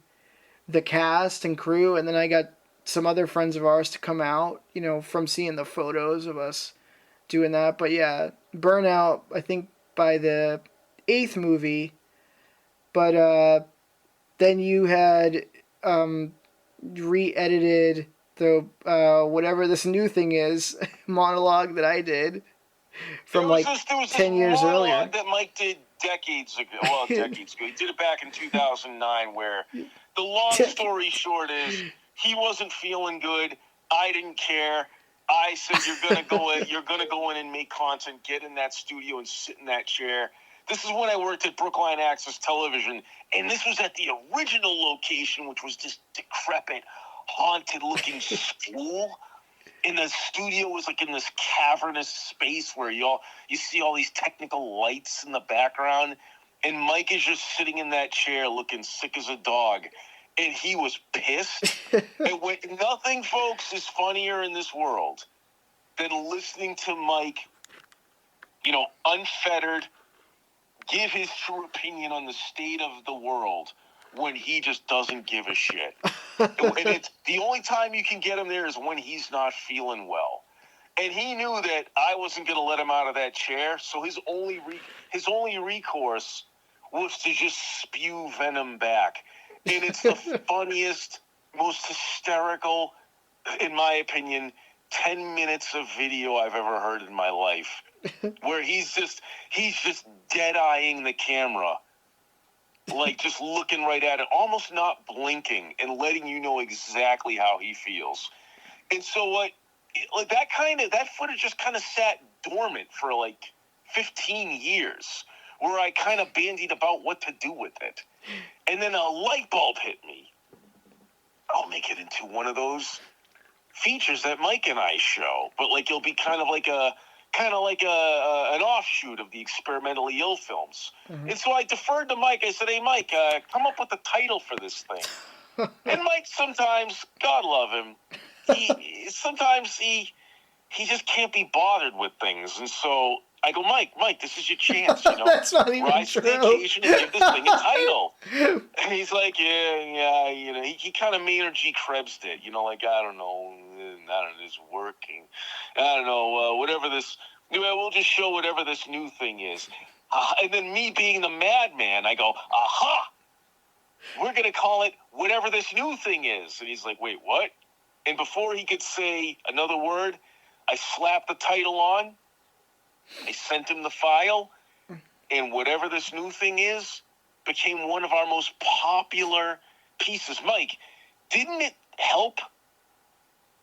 the cast and crew. And then I got some other friends of ours to come out, from seeing the photos of us doing that. But yeah, Burnout, I think, by the 8th movie. But then you had re-edited the whatever this new thing is monologue that I did. From there was 10 years earlier. That Mike did decades ago. Well, decades ago. He did it back in 2009, where the long story short is he wasn't feeling good. I didn't care. I said, you're gonna go in and make content, get in that studio and sit in that chair. This is when I worked at Brookline Access Television, and this was at the original location, which was this decrepit, haunted-looking school. And the studio was like in this cavernous space where you see all these technical lights in the background, and Mike is just sitting in that chair looking sick as a dog, and he was pissed. And nothing, folks, is funnier in this world than listening to Mike, unfettered, give his true opinion on the state of the world when he just doesn't give a shit. And it's the only time you can get him there is when he's not feeling well. And he knew that I wasn't going to let him out of that chair, so his only recourse was to just spew venom back. And it's the funniest, most hysterical, in my opinion, 10 minutes of video I've ever heard in my life, where he's just dead-eyeing the camera, like just looking right at it, almost not blinking, and letting you know exactly how he feels. And so that footage just kind of sat dormant for like 15 years, where I kind of bandied about what to do with it. And then a light bulb hit me. I'll make it into one of those features that Mike and I show, but like it'll be kind of like an offshoot of the Experimentally Ill films. Mm-hmm. And so I deferred to Mike. I said, hey, Mike, come up with a title for this thing. And Mike sometimes, God love him, he just can't be bothered with things. And so I go, Mike, this is your chance, That's not even rise to the occasion and give this thing a title. And he's like, yeah, he kind of Maynard G. Krebs did, like, I don't know, it's working. I don't know, whatever this, we'll just show whatever this new thing is. And then me being the madman, I go, aha, we're going to call it whatever this new thing is. And he's like, wait, what? And before he could say another word, I slapped the title on. I sent him the file, and whatever this new thing is became one of our most popular pieces. Mike, didn't it help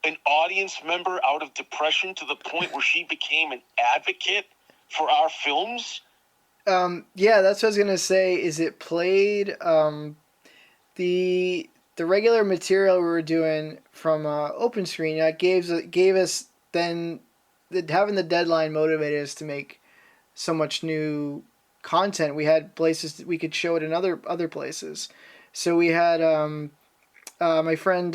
an audience member out of depression to the point where she became an advocate for our films? Yeah, that's what I was gonna say. Is it played the regular material we were doing from Open Screen? That gave us then having the deadline motivated us to make so much new content. We had places that we could show it in other places. So we had my friend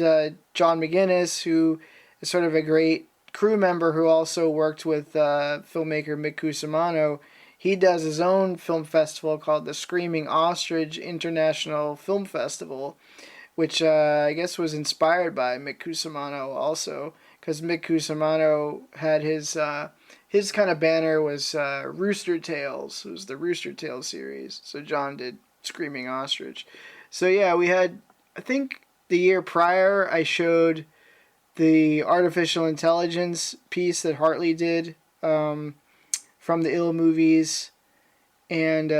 John McGinnis, who is sort of a great crew member who also worked with filmmaker Mick Cusimano. He does his own film festival called the Screaming Ostrich International Film Festival, which I guess was inspired by Mick Cusimano also, because Mick Cusimano had his kind of banner was Rooster Tales. It was the Rooster Tales series. So John did Screaming Ostrich. So yeah, we had, I think the year prior, I showed the artificial intelligence piece that Hartley did from the Ill movies, and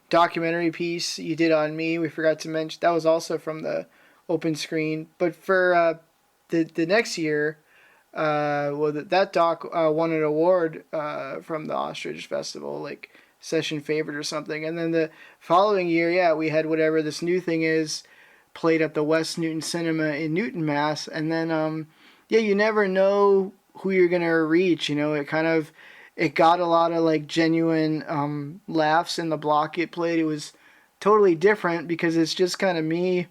documentary piece you did on me. We forgot to mention that was also from the Open Screen. But for the next year, that doc won an award from the Ostrich Festival, like session favorite or something. And then the following year, yeah, we had whatever this new thing is played at the West Newton Cinema in Newton, Mass. And then yeah, you never know who you're gonna reach. You know, it got a lot of like genuine laughs in the block it played. It was totally different because it's just kind of me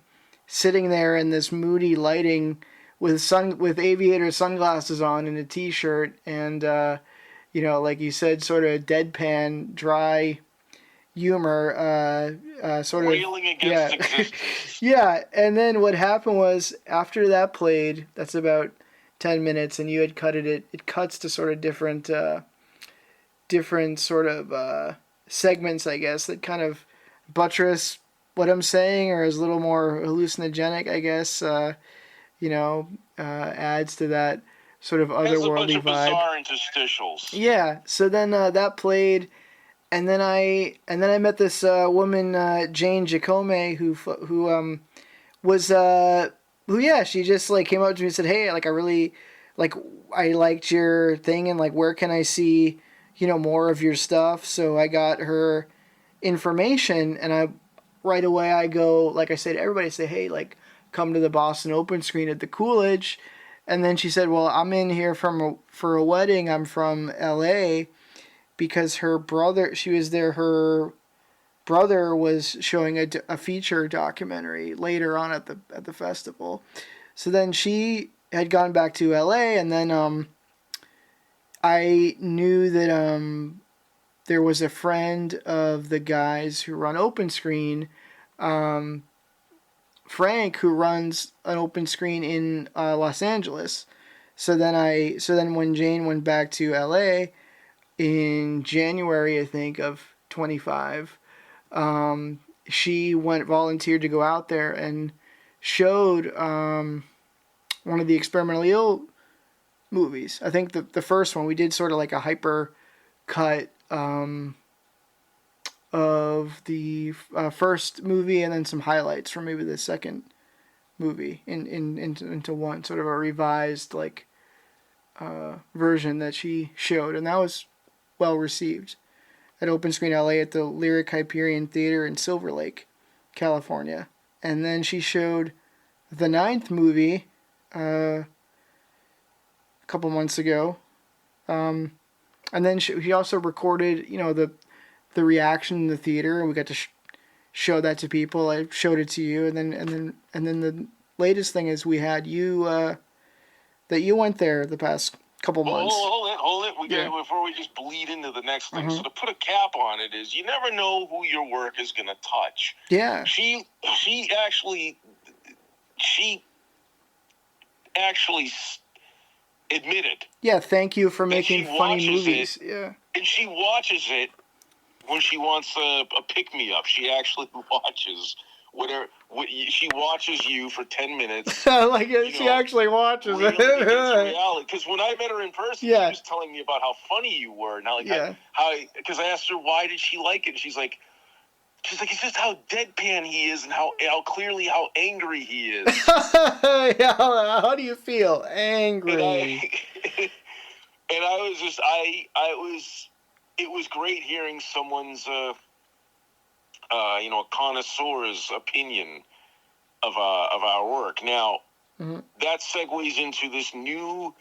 sitting there in this moody lighting with aviator sunglasses on and a t-shirt, and you know, like you said, sort of deadpan, dry humor, sort of railing against existence. Yeah, and then what happened was after that played, that's about 10 minutes, and you had it cuts to sort of different sort of segments, I guess, that kind of buttress what I'm saying, or is a little more hallucinogenic, I guess. You know, adds to that sort of otherworldly vibe. There's a bunch of bizarre interstitials. Yeah. So then that played, and then I met this woman, Jane Jacome, who she just like came up to me and said, "Hey, like I liked your thing, and like where can I see, you know, more of your stuff?" So I got her information, and right away I go, like I say to everybody, I say, "Hey, like come to the Boston Open Screen at the Coolidge." And then she said, "Well, I'm in here for a wedding. I'm from LA," because her brother was showing a feature documentary later on at the festival. So then she had gone back to LA, and then I knew that there was a friend of the guys who run Open Screen, Frank, who runs an Open Screen in Los Angeles. So then when Jane went back to LA in January, I think, of 25, she volunteered to go out there and showed one of the Experimental Eel movies. I think the first one, we did sort of like a hyper cut of the first movie, and then some highlights from maybe the second movie into one, sort of a revised like version that she showed, and that was well received at Open Screen LA at the Lyric Hyperion Theater in Silver Lake, California. And then she showed the 9th movie a couple months ago, and then she also recorded, you know, the reaction in the theater, and we got to show that to people. I showed it to you, and then the latest thing is we had you that you went there the past couple months. Hold it. Before we just bleed into the next thing. So to put a cap on it is, you never know who your work is going to touch. Yeah. She actually admitted. Yeah, thank you for making funny movies. Yeah. And she watches it when she wants a pick-me-up. She actually watches whatever. She watches you for 10 minutes. Like she actually watches it. Reality. Because when I met her in person, she was telling me about how funny you were. Now, because I asked her why did she like it, and she's like, it's just how deadpan he is, and how clearly how angry he is. Yeah, how do you feel? Angry. And I was just, it was great hearing someone's, a connoisseur's opinion of our work. Now, that segues into this new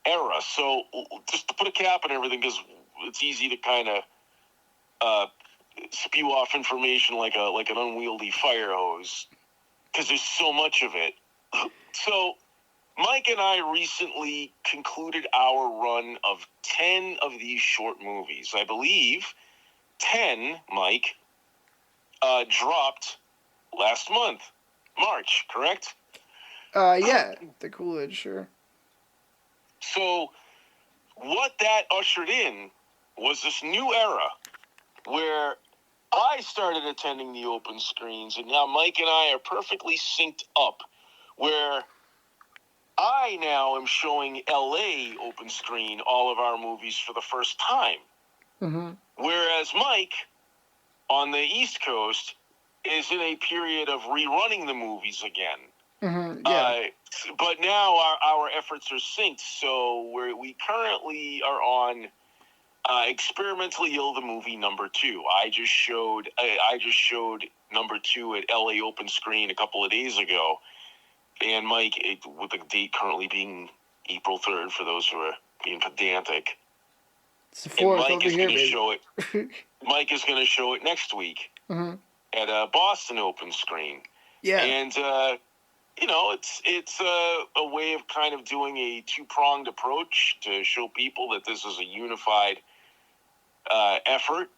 era. So, just to put a cap on everything, because it's easy to kind of spew off information like an unwieldy fire hose, because there's so much of it. So, Mike and I recently concluded our run of 10 of these short movies. I believe 10, Mike, dropped last month, March, correct? Yeah, the Coolidge, sure. So, what that ushered in was this new era where I started attending the open screens, and now Mike and I are perfectly synced up, where I now am showing LA open screen all of our movies for the first time. Whereas Mike, on the East Coast, is in a period of rerunning the movies again. But now our efforts are synced, so we currently are on Experimentally Ill, the movie number 2. I just showed number 2 at LA Open Screen a couple of days ago, and Mike, with the date currently being April 3rd, for those who are being pedantic. It's the 4th over here, baby. Show it. Mike is going to show it next week at Boston Open Screen. Yeah, and it's a way of kind of doing a two-pronged approach to show people that this is a unified effort,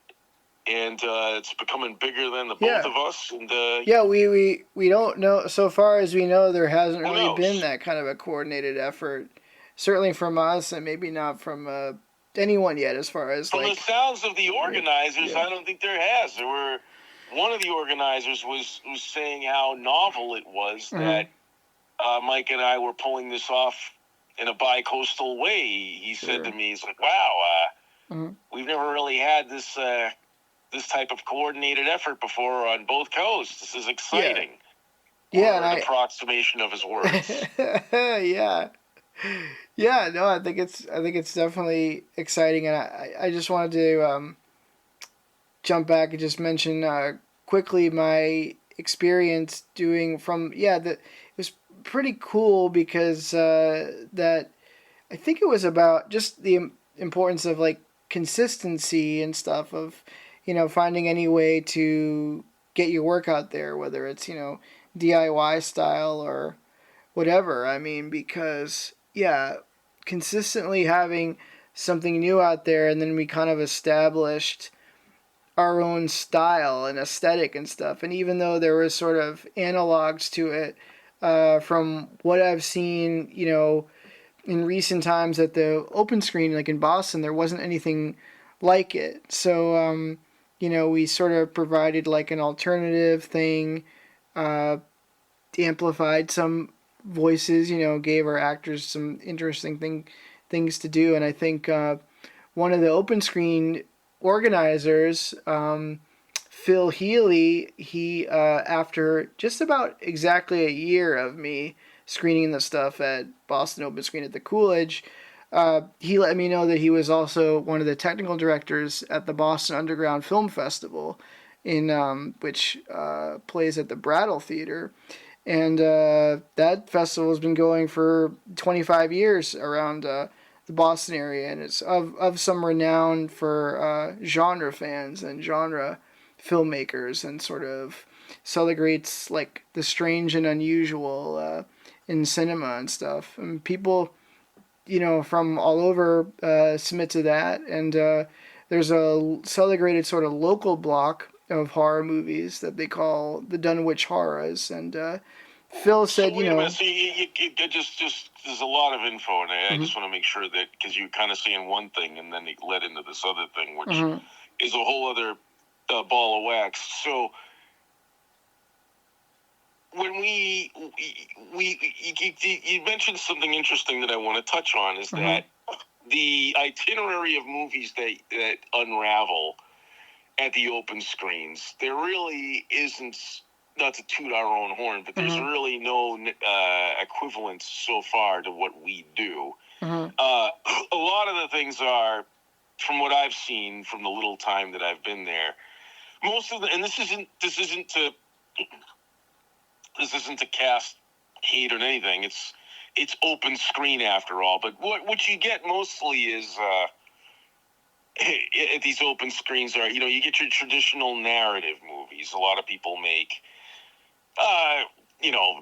and it's becoming bigger than the both of us. And we don't know. So far as we know, there hasn't really been that kind of a coordinated effort. Certainly from us, and maybe not from anyone yet. As far as from the sounds of the organizers, I don't think there has. One of the organizers was saying how novel it was that Mike and I were pulling this off in a bi-coastal way. He said to me, he's like, wow, we've never really had this type of coordinated effort before on both coasts. This is exciting. An approximation of his words. No, I think it's definitely exciting, and I just wanted to jump back and just mention quickly my experience doing it was pretty cool, because that I think it was about just the importance of like consistency and stuff, of finding any way to get your work out there, whether it's DIY style or whatever. I mean, because consistently having something new out there, and then we kind of established our own style and aesthetic and stuff. And even though there was sort of analogs to it, from what I've seen, in recent times at the open screen, like in Boston, there wasn't anything like it. So, we sort of provided like an alternative thing, amplified some voices, gave our actors some interesting things to do. And I think one of the open screen organizers, Phil Healy, he after just about exactly a year of me screening the stuff at Boston Open Screen at the Coolidge, he let me know that he was also one of the technical directors at the Boston Underground Film Festival, which plays at the Brattle Theater. And that festival has been going for 25 years around the Boston area, and it's of some renown for genre fans and genre filmmakers, and sort of celebrates like the strange and unusual in cinema and stuff. And people, from all over submit to that, and there's a celebrated sort of local block of horror movies that they call the Dunwich Horrors, and Phil said, so you just there's a lot of info, and I just want to make sure that, because you're kind of saying one thing and then it led into this other thing, which is a whole other ball of wax. So when you mentioned something interesting that I want to touch on is that the itinerary of movies that unravel at the open screens, there really isn't, not to toot our own horn, but there's really no equivalence so far to what we do. A lot of the things are, from what I've seen from the little time that I've been there, most of the, and this isn't to cast hate or anything. It's open screen after all. But what you get mostly is at these open screens are, you get your traditional narrative movies. A lot of people make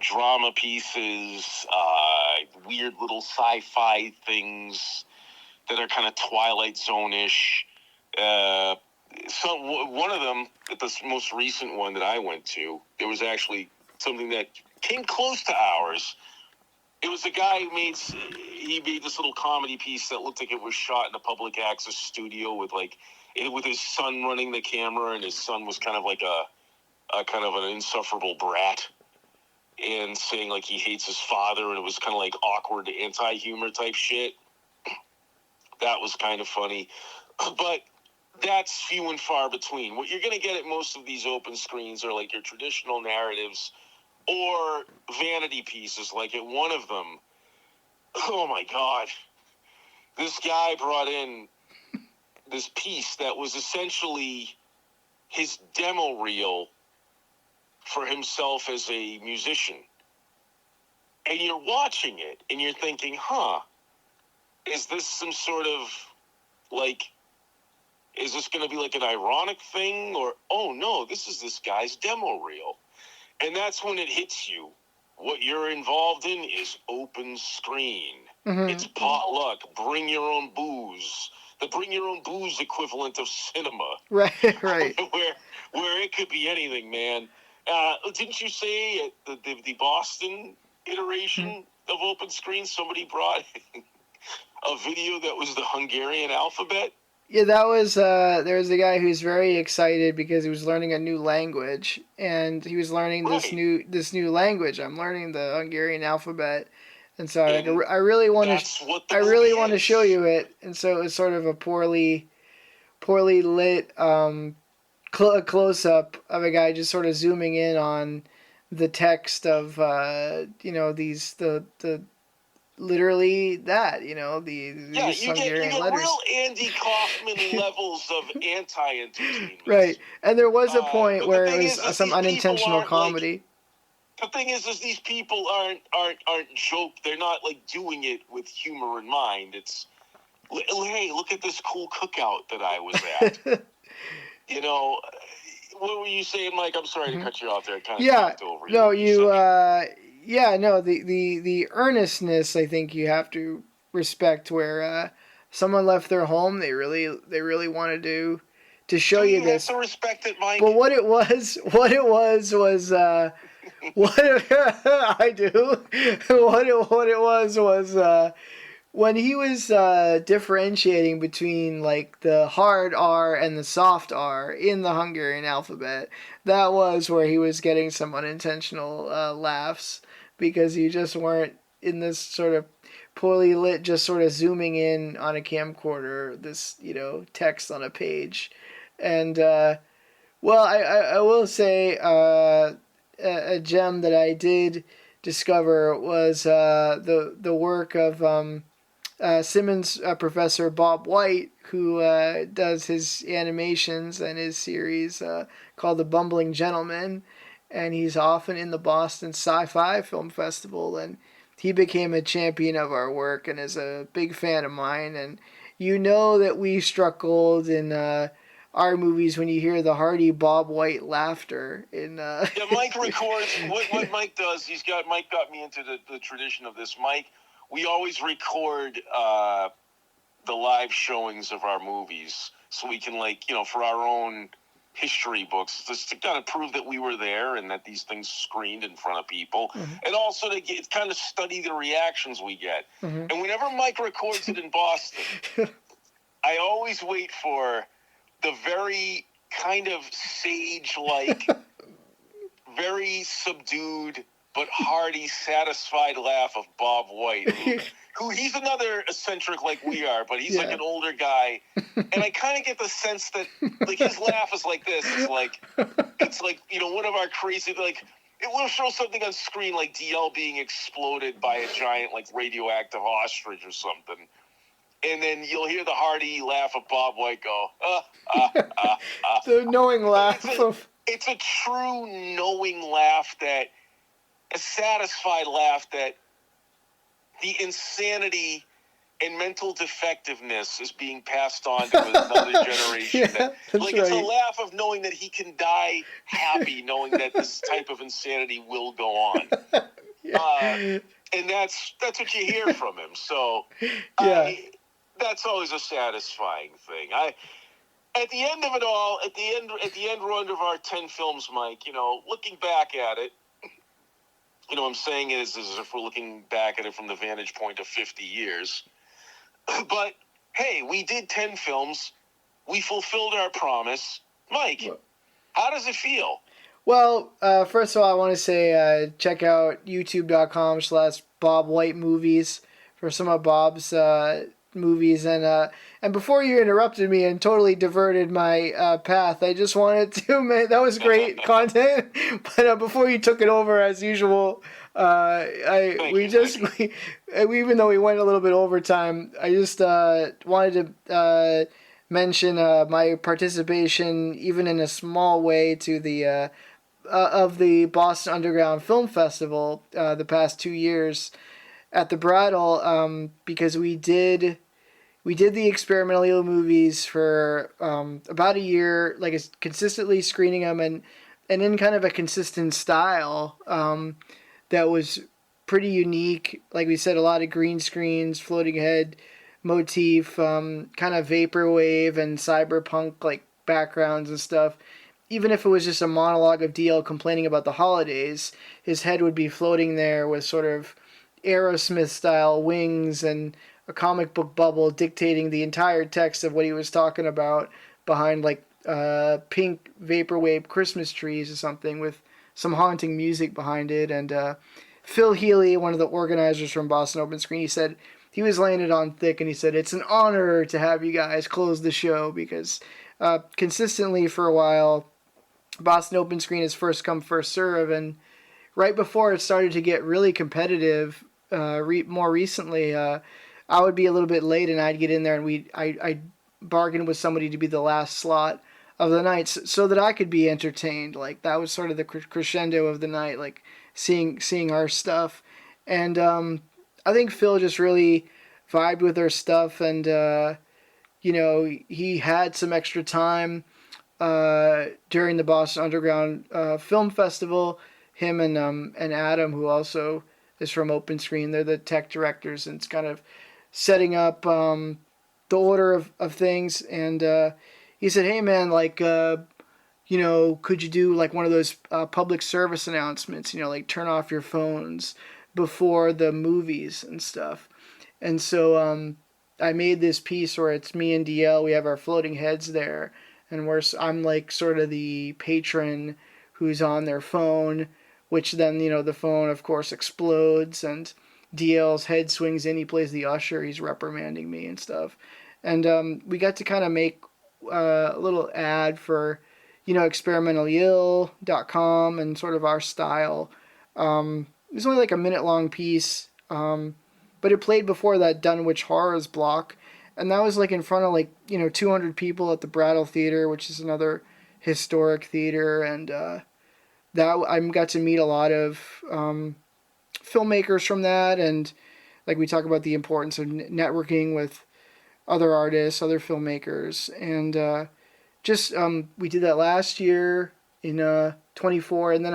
drama pieces, weird little sci-fi things that are kind of Twilight Zone-ish. One of them, the most recent one that I went to, there was actually something that came close to ours. It was a guy who made this little comedy piece that looked like it was shot in a public access studio with his son running the camera, and his son was kind of like a kind of an insufferable brat and saying like he hates his father, and it was kind of like awkward anti-humor type shit. That was kind of funny, but that's few and far between. What you're going to get at most of these open screens are like your traditional narratives or vanity pieces. Like at one of them, oh my God, this guy brought in this piece that was essentially his demo reel for himself as a musician. And you're watching it and you're thinking, is this some sort of is this going to be like an ironic thing? Or, oh no, this is this guy's demo reel. And that's when it hits you. What you're involved in is open screen. It's potluck. Bring your own booze. The bring your own booze equivalent of cinema. Right. where it could be anything, man. Didn't you say at the Boston iteration of open screen, somebody brought a video that was the Hungarian alphabet? Yeah, that was, there was a guy who's very excited because he was learning a new language, and he was learning this new language. I'm learning the Hungarian alphabet, and so I really want to show you it. And so it was sort of a poorly lit close up of a guy just sort of zooming in on the text of these literally that, these Hungarian letters. Real Andy Kaufman levels of anti-entertainment. Right, and there was a point where it was some unintentional comedy. The thing is these people aren't joke. They're not doing it with humor in mind. It's, hey, look at this cool cookout that I was at. What were you saying, Mike? I'm sorry to cut you off there. I kind of talked over you. No, the earnestness, I think you have to respect, where someone left their home, they really wanted to show you this. You have to respect it, Mike. But what it was what I do. What it was when he was differentiating between the hard R and the soft R in the Hungarian alphabet, that was where he was getting some unintentional laughs, because you just weren't in this sort of poorly lit, just sort of zooming in on a camcorder, this, text on a page. And, I will say a gem that I did discover was the work of Simmons professor Bob White, who does his animations and his series called The Bumbling Gentleman, and he's often in the Boston Sci-Fi Film Festival, and he became a champion of our work and is a big fan of mine. And that we struck gold in our movies when you hear the hearty Bob White laughter in Mike records what Mike does. Mike got me into the tradition of this. Mike, we always record the live showings of our movies, so we can for our own history books, just to kind of prove that we were there and that these things screened in front of people, and also to kind of study the reactions we get. And whenever Mike records it in Boston, I always wait for the very kind of sage-like very subdued but hearty, satisfied laugh of Bob White, who he's another eccentric like we are, but he's like an older guy, and I kind of get the sense that like his laugh is like this. It's like one of our crazy like. It will show something on screen like DL being exploded by a giant like radioactive ostrich or something. And then you'll hear the hearty laugh of Bob White go, The knowing laugh It's a true knowing laugh, a satisfied laugh that the insanity and mental defectiveness is being passed on to another generation. It's a laugh of knowing that he can die happy, knowing that this type of insanity will go on. And that's what you hear from him. So that's always a satisfying thing. At the end of it all, at the end run of our 10 films, Mike, looking back at it, I'm saying it as if we're looking back at it from the vantage point of 50 years. But, hey, we did 10 films. We fulfilled our promise. Mike, how does it feel? Well, first of all, I want to say check out youtube.com/Bob White Movies for some of Bob's movies. And before you interrupted me and totally diverted my path, I just wanted to that was great content. But before you took it over, as usual, even though we went a little bit over time, I just wanted to mention my participation, even in a small way, to the of the Boston Underground Film Festival the past 2 years at the Brattle, because we did the experimental Eel movies for about a year, like consistently screening them and in kind of a consistent style that was pretty unique. Like we said, a lot of green screens, floating head motif, kind of vaporwave and cyberpunk like backgrounds and stuff. Even if it was just a monologue of DL complaining about the holidays, his head would be floating there with sort of Aerosmith style wings and a comic book bubble dictating the entire text of what he was talking about behind like pink vaporwave Christmas trees or something with some haunting music behind it. And Phil Healy, one of the organizers from Boston Open Screen, he said he was laying it on thick, and he said it's an honor to have you guys close the show because consistently for a while Boston Open Screen is first come first serve, and right before it started to get really competitive more recently, I would be a little bit late and I'd get in there and I'd bargain with somebody to be the last slot of the night so that I could be entertained. Like that was sort of the crescendo of the night, like seeing our stuff. And I think Phil just really vibed with our stuff, and he had some extra time during the Boston Underground Film Festival. Him and Adam, who also is from Open Screen, they're the tech directors, and it's kind of setting up the order of things. And he said, hey man, like could you do like one of those public service announcements, like turn off your phones before the movies and stuff. And so I made this piece where it's me and DL, we have our floating heads there, and I'm like sort of the patron who's on their phone, which then, the phone of course explodes and DL's head swings in, he plays the usher, he's reprimanding me and stuff. And we got to kind of make a little ad for, experimentalill.com and sort of our style. It was only like a minute-long piece, but it played before that Dunwich Horrors block, and that was like in front of 200 people at the Brattle Theater, which is another historic theater, and that I got to meet a lot of filmmakers from that, and like we talk about the importance of networking with other artists, other filmmakers, and we did that last year in 24, and then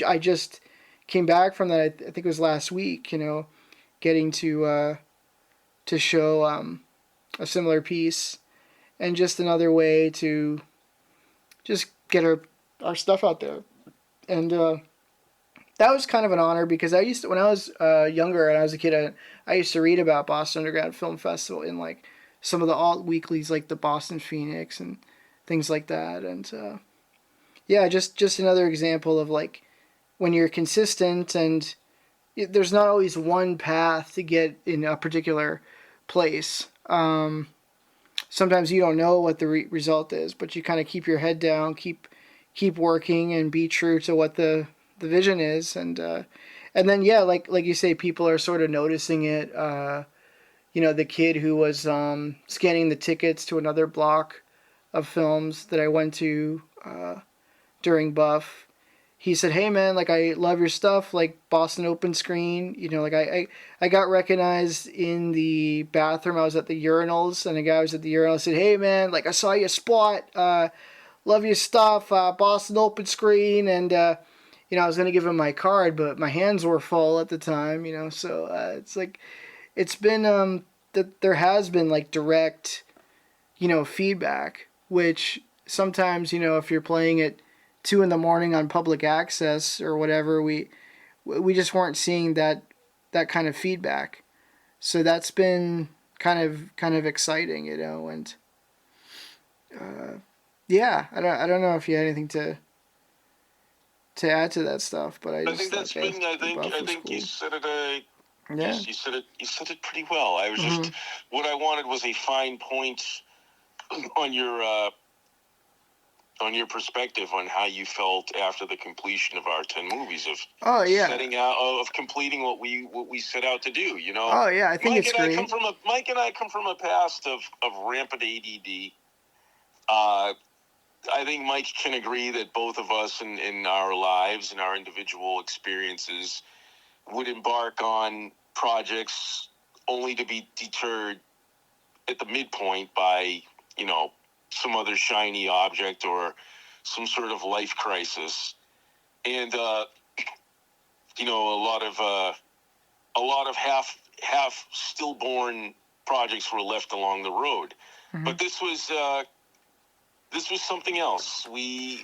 I just came back from that. I think it was last week, getting to show a similar piece, and just another way to just get our stuff out there. And that was kind of an honor because when I was younger and I was a kid, I used to read about Boston Underground Film Festival in like some of the alt weeklies, like the Boston Phoenix and things like that. And just another example of like when you're consistent and there's not always one path to get in a particular place. Sometimes you don't know what the result is, but you kind of keep your head down, keep working, and be true to what the vision is, and then yeah, like you say, people are sort of noticing it. The kid who was scanning the tickets to another block of films that I went to during Buff. He said, "Hey man, like I love your stuff, like Boston Open Screen. Like I got recognized in the bathroom. I was at the urinals, and a guy was at the urinal said, "Hey man, like I saw your spot. Love your stuff, Boston Open Screen." And I was gonna give him my card, but my hands were full at the time. So it's like it's been that there has been like direct, feedback, which sometimes if you're playing at 2 a.m. on public access or whatever, we just weren't seeing that kind of feedback. So that's been kind of exciting, and yeah, I don't know if you had anything to add to that stuff, but I think that's been. I think cool. You said it. Yeah. You said it pretty well. I was just what I wanted was a fine point on your perspective on how you felt after the completion of our 10 movies of setting out of completing what we set out to do. Oh yeah, I think it's great. Mike and I come from a past of rampant ADD. I think Mike can agree that both of us in our lives and our individual experiences would embark on projects only to be deterred at the midpoint by, some other shiny object or some sort of life crisis. And, a lot of half stillborn projects were left along the road. Mm-hmm. But this was something else. We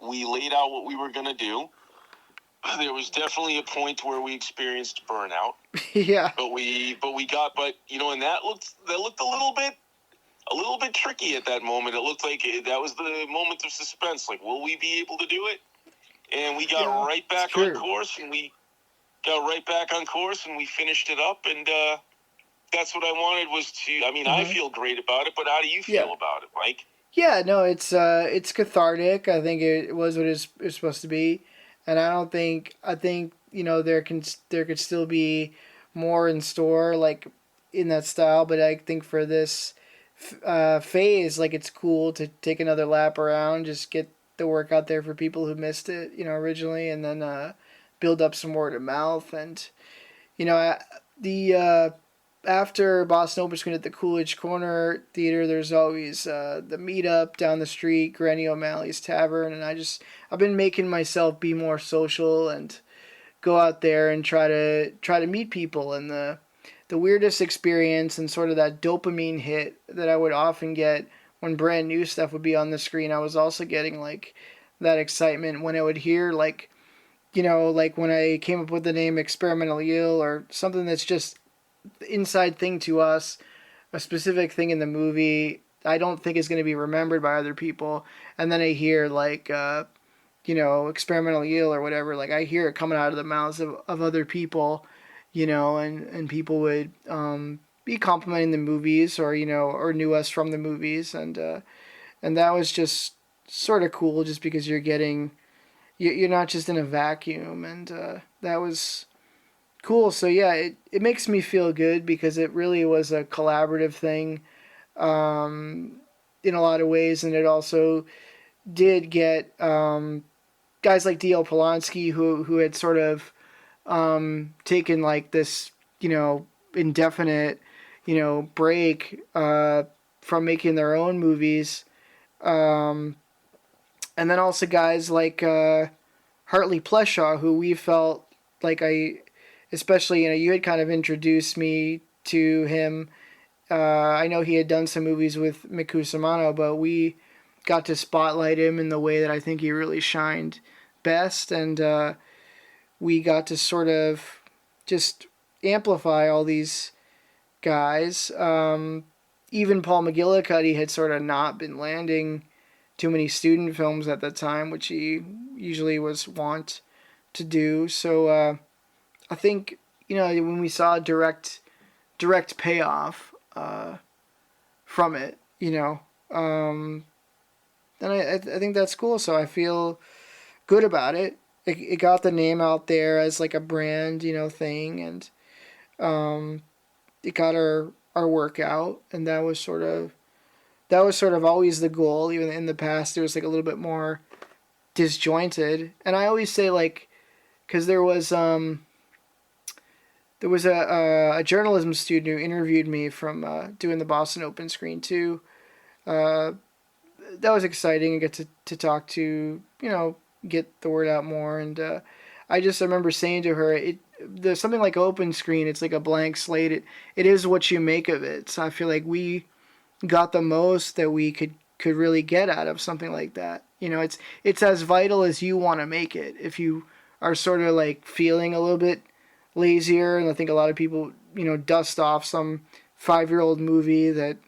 laid out what we were going to do. There was definitely a point where we experienced burnout. Yeah. And that looked a little bit tricky at that moment. It looked like that was the moment of suspense. Like, will we be able to do it? And we got right back on course, and we finished it up, and that's what I wanted was to. I mean, I feel great about it, but how do you feel about it, Mike? Yeah, no, it's cathartic. I think it was what it's supposed to be, and I think there could still be more in store, like in that style. But I think for this phase, like it's cool to take another lap around, just get the work out there for people who missed it, originally, and then build up some word of mouth. And after Boston Open Screen at the Coolidge Corner Theater, there's always the meetup down the street, Granny O'Malley's Tavern, and I've been making myself be more social and go out there and try to meet people. And the weirdest experience and sort of that dopamine hit that I would often get when brand new stuff would be on the screen, I was also getting like that excitement when I would hear like when I came up with the name Experimentally Ill or something that's just the inside thing to us, a specific thing in the movie I don't think is going to be remembered by other people, and then I hear like Experimentally Ill or whatever, like I hear it coming out of the mouths of other people, and people would be complimenting the movies or or knew us from the movies, and that was just sort of cool just because you're not just in a vacuum, and that was cool. So yeah, it makes me feel good because it really was a collaborative thing in a lot of ways, and it also did get guys like D.L. Polanski who had sort of taken like this indefinite break from making their own movies, and then also guys like Hartley Pleshaw, who we felt like especially you had kind of introduced me to him. I know he had done some movies with Mick Cusimano, but we got to spotlight him in the way that I think he really shined best, and we got to sort of just amplify all these guys. Even Paul McGillicuddy had sort of not been landing too many student films at the time, which he usually was wont to do. So I think, when we saw direct payoff from it, then I think that's cool. So I feel good about it. It got the name out there as like a brand, thing, and it got our work out, and that was sort of always the goal. Even in the past, there was like a little bit more disjointed, and I always say like, because there was a journalism student who interviewed me from doing the Boston Open Screen too. That was exciting. I get to talk to, get the word out more. And I remember saying to her, there's something like open screen. It's like a blank slate. It is what you make of it. So I feel like we got the most that we could really get out of something like that. It's as vital as you want to make it. If you are sort of like feeling a little bit lazier, and I think a lot of people, dust off some 5-year-old movie that,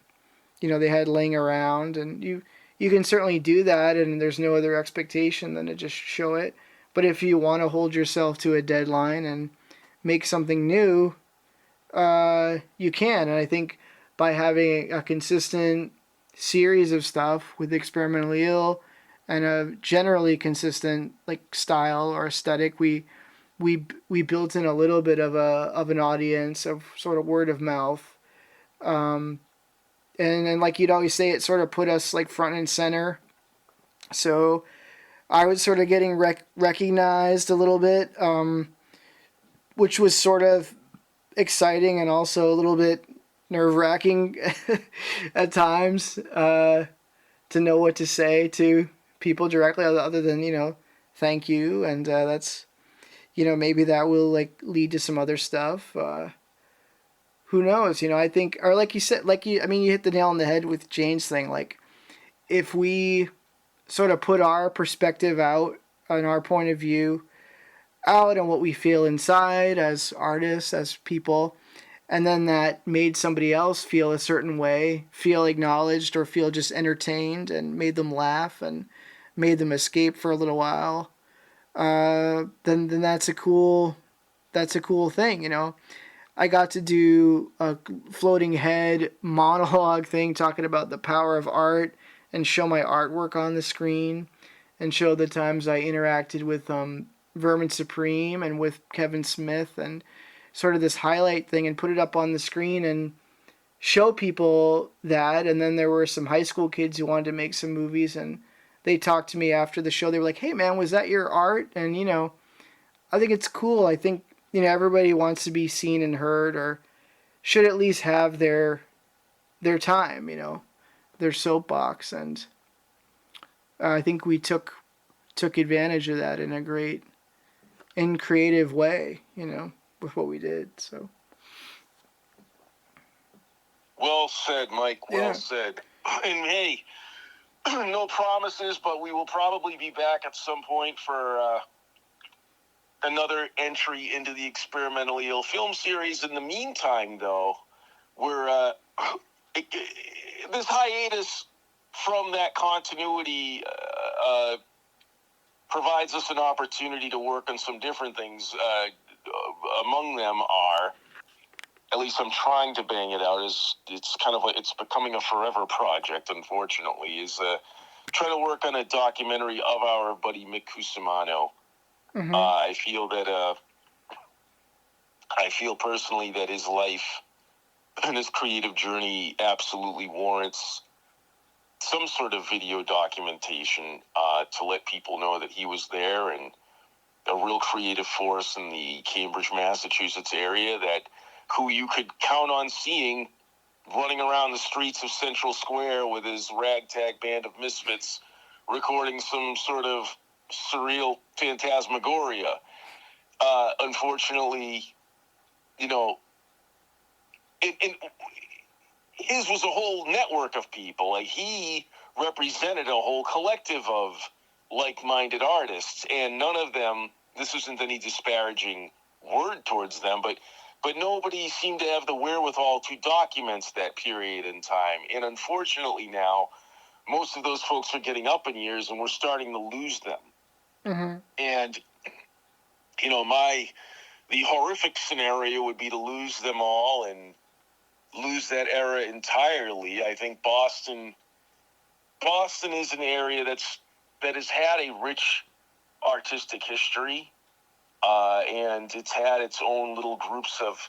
they had laying around, and you can certainly do that, and there's no other expectation than to just show it. But if you want to hold yourself to a deadline and make something new, you can. And I think by having a consistent series of stuff with Experimentally Ill and a generally consistent like style or aesthetic, we built in a little bit of an audience of sort of word of mouth. And like you'd always say, it sort of put us like front and center. So I was sort of getting recognized a little bit, which was sort of exciting and also a little bit nerve-wracking at times, to know what to say to people directly other than, thank you. And that's, maybe that will like lead to some other stuff. Who knows? I think, or like you said, you hit the nail on the head with Jane's thing. Like, if we sort of put our perspective out and our point of view out and what we feel inside as artists, as people, and then that made somebody else feel a certain way, feel acknowledged or feel just entertained, and made them laugh and made them escape for a little while, then that's a cool thing, I got to do a floating head monologue thing talking about the power of art and show my artwork on the screen and show the times I interacted with Vermin Supreme and with Kevin Smith and sort of this highlight thing, and put it up on the screen and show people that. And then there were some high school kids who wanted to make some movies, and they talked to me after the show. They were like, "Hey man, was that your art?" And I think it's cool. I think everybody wants to be seen and heard, or should at least have their time, their soapbox. And I think we took advantage of that in a great and creative way, with what we did. So. Well said, Mike. Well said. And hey, no promises, but we will probably be back at some point for another entry into the Experimentally Ill film series. In the meantime, though, we're this hiatus from that continuity provides us an opportunity to work on some different things. Among them are, at least I'm trying to bang it out, it's kind of like it's becoming a forever project, unfortunately, is trying to work on a documentary of our buddy Mick Cusimano. Mm-hmm. I feel personally that his life and his creative journey absolutely warrants some sort of video documentation to let people know that he was there and a real creative force in the Cambridge, Massachusetts area, who you could count on seeing running around the streets of Central Square with his ragtag band of misfits recording some sort of surreal phantasmagoria. Unfortunately, his was a whole network of people. Like, he represented a whole collective of like-minded artists, and none of them, this isn't any disparaging word towards them, but nobody seemed to have the wherewithal to document that period in time. And unfortunately now, most of those folks are getting up in years, and we're starting to lose them. Mm-hmm. And, the horrific scenario would be to lose them all and lose that era entirely. I think Boston is an area that has had a rich artistic history, and it's had its own little groups of,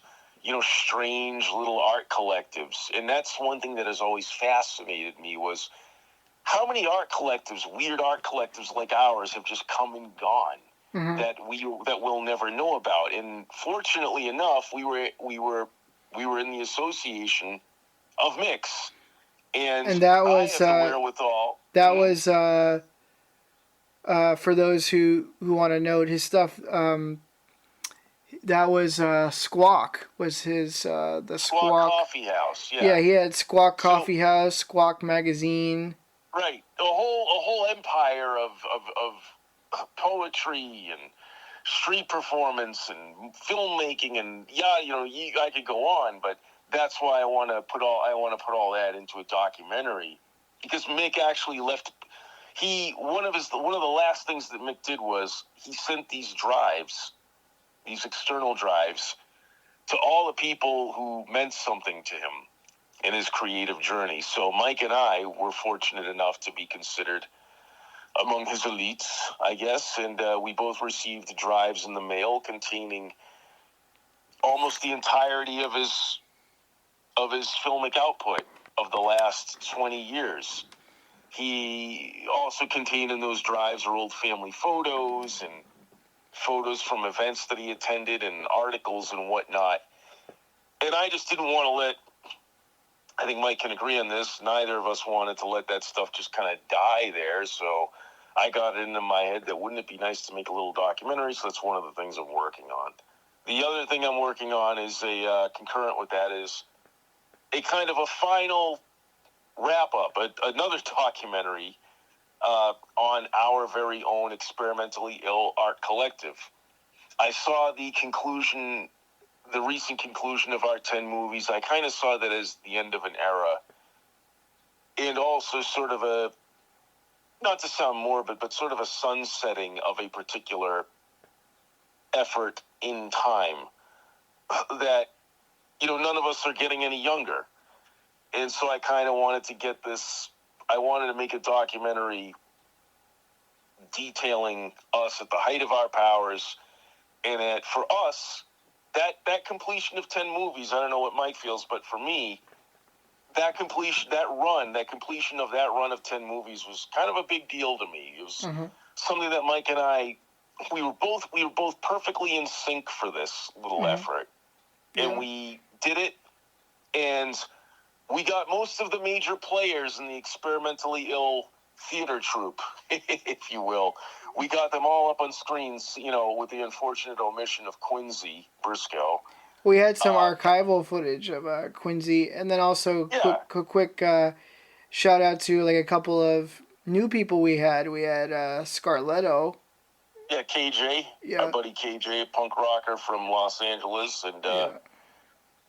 strange little art collectives. And that's one thing that has always fascinated me, was how many weird art collectives like ours have just come and gone. Mm-hmm. that we'll never know about. And fortunately enough, we were in the association of Mix, and that was I have the wherewithal. That was for those who want to note his stuff. That was Squawk was his the Squawk Coffee House. Yeah, he had Squawk Coffee House, Squawk Magazine. Right, a whole empire of poetry and street performance and filmmaking, and I could go on, but that's why I want to put all that into a documentary, because Mick actually left. One of the last things that Mick did was he sent these external drives, to all the people who meant something to him in his creative journey. So Mike and I were fortunate enough to be considered among his elites, I guess, and we both received drives in the mail containing almost the entirety of his filmic output of the last 20 years. He also contained in those drives are old family photos and photos from events that he attended and articles and whatnot. And I just didn't want to I think Mike can agree on this, neither of us wanted to let that stuff just kind of die there, so I got it into my head that wouldn't it be nice to make a little documentary, so that's one of the things I'm working on. The other thing I'm working on is concurrent with that is a kind of a final wrap-up, another documentary on our very own experimentally ill art collective. I saw the recent conclusion of our 10 movies. I kind of saw that as the end of an era, and also sort of not to sound morbid, but sort of a sunsetting of a particular effort in time that, none of us are getting any younger. And so I kind of wanted to make a documentary detailing us at the height of our powers, and that for us, that completion of 10 movies, I don't know what Mike feels, but for me, that completion of that run of 10 movies was kind of a big deal to me. It was something that Mike and I, we were both perfectly in sync for this little effort. And we did it, and we got most of the major players in the experimentally ill theater troupe, if you will. We got them all up on screens, with the unfortunate omission of Quincy Briscoe. We had some archival footage of Quincy, and then also quick shout out to like a couple of new people we had. We had Scarletto. Yeah, KJ. Our buddy KJ, a punk rocker from Los Angeles, and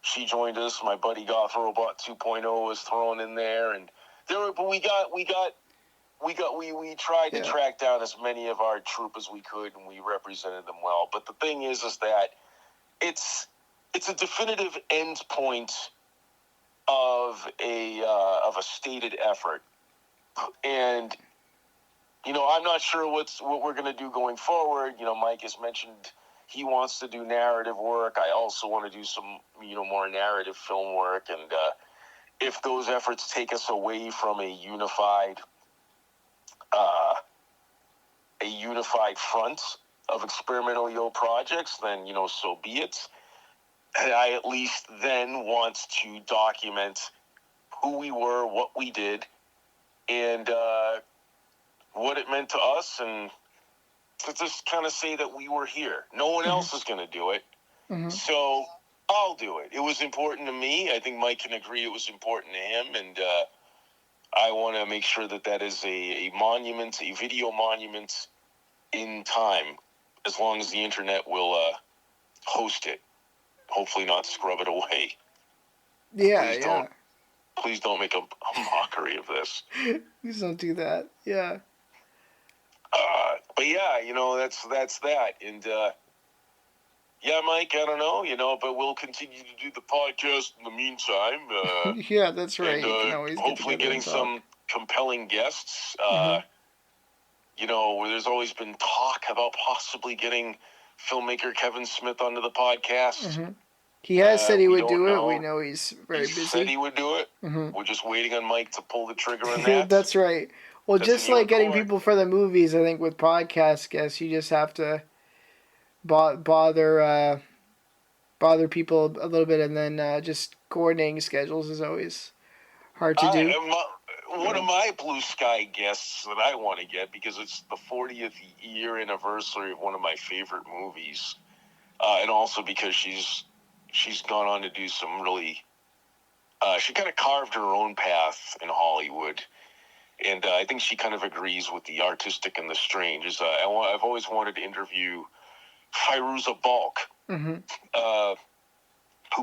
she joined us. My buddy Goth Robot 2.0 was thrown in there, and we tried to track down as many of our troupe as we could, and we represented them well. But the thing is that it's a definitive end point of a stated effort, and I'm not sure what we're going to do going forward. Mike has mentioned he wants to do narrative work. I also want to do some more narrative film work, and if those efforts take us away from a unified front of experimental EO projects, then so be it. I at least then want to document who we were, what we did, and what it meant to us, and to just kind of say that we were here. No one else is going to do it, so I'll do it. It was important to me. I think Mike can agree it was important to him, and I want to make sure that is a monument, a video monument in time, as long as the internet will host it. Hopefully not scrub it away. Yeah, Please don't. please don't make a mockery of this. Please don't do that. Yeah. But yeah, that's that. And yeah, Mike, I don't know, but we'll continue to do the podcast in the meantime. Yeah, that's right. And you can always hopefully getting some compelling guests. Where there's always been talk about possibly getting filmmaker Kevin Smith onto the podcast. He has said he would do it. Know. We know he's very busy. He said he would do it. We're just waiting on Mike to pull the trigger on that. That's right. Well, That's just like getting people for the movies, I think with podcast guests, you just have to bother people a little bit, and then just coordinating schedules is always hard to do. One of my blue sky guests that I want to get, because it's the 40th year anniversary of one of my favorite movies, and also because she's gone on to do some really, she kind of carved her own path in Hollywood, and I think she kind of agrees with the artistic and the strange. I've always wanted to interview Fairuza Balk, who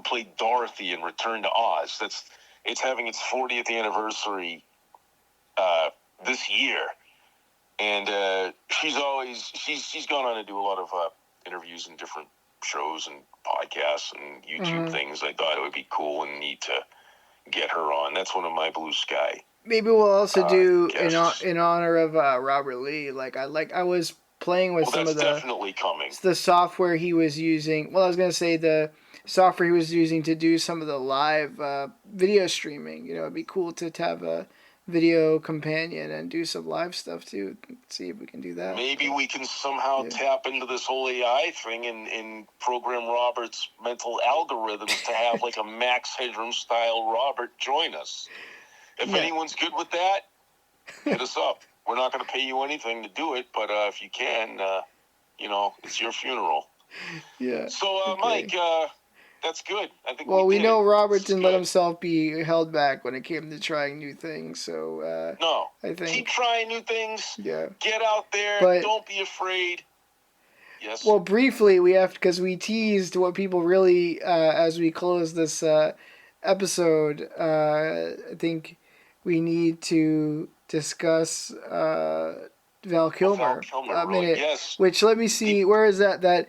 played Dorothy in Return to Oz. It's having its 40th anniversary this year, and she's gone on to do a lot of interviews in different shows and podcasts and YouTube things. I thought it would be cool and neat to get her on. That's one of my blue sky. Maybe we'll also do in honor of Robert Lee. I was playing with some of definitely coming. The software he was using. Well, I was gonna say the software he was using to do some of the live video streaming. It'd be cool to have a video companion and do some live stuff too. See if we can do that. Maybe we can somehow tap into this whole AI thing and program Robert's mental algorithms to have like a Max Headroom style Robert join us. If anyone's good with that, hit us up. We're not going to pay you anything to do it, but if you can, it's your funeral. Yeah. So, okay. Mike, that's good. I think. Well, we know Robert didn't let himself be held back when it came to trying new things. So no, I think keep trying new things. Yeah. Get out there. But, don't be afraid. Yes. Well, briefly, we have because we teased what people really as we close this episode. I think we need to discuss Val Kilmer. A minute. Yes. Which let me see. Where is that? That.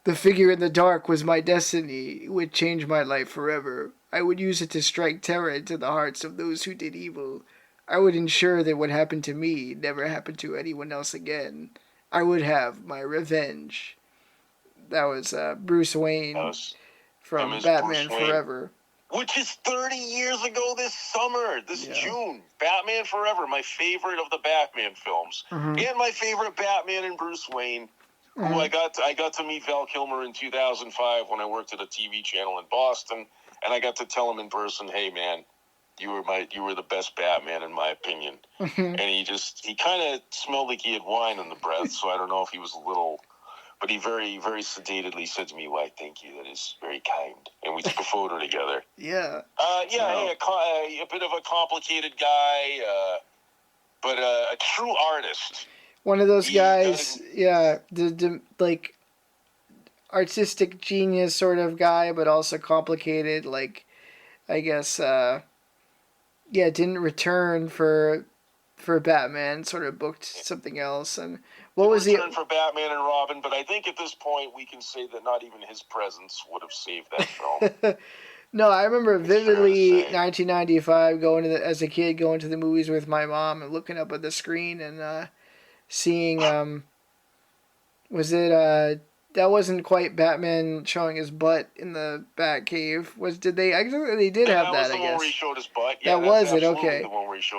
The figure in the dark was my destiny. It would change my life forever. I would use it to strike terror into the hearts of those who did evil. I would ensure that what happened to me never happened to anyone else again. I would have my revenge. That was Bruce Wayne from Batman Forever. Which is 30 years ago this summer, this June. Batman Forever, my favorite of the Batman films. And my favorite Batman and Bruce Wayne. Who I got to meet Val Kilmer in 2005 when I worked at a TV channel in Boston, and I got to tell him in person, "Hey man, you were the best Batman in my opinion." And he kind of smelled like he had wine in the breath, so I don't know if he was a little, but he very very sedately said to me, "Why, thank you, that is very kind." And we took a photo together. Yeah. A bit of a complicated guy, but a true artist. One of those guys, the artistic genius sort of guy, but also complicated. I guess, didn't return for Batman. Sort of booked something else. And what was he? For Batman and Robin, but I think at this point we can say that not even his presence would have saved that film. No, I remember vividly 1995 as a kid going to the movies with my mom and looking up at the screen and. Seeing, was it, that wasn't quite Batman showing his butt in the Batcave. They did have that, I guess. That was the one where he showed his butt. Yeah, that was it, okay.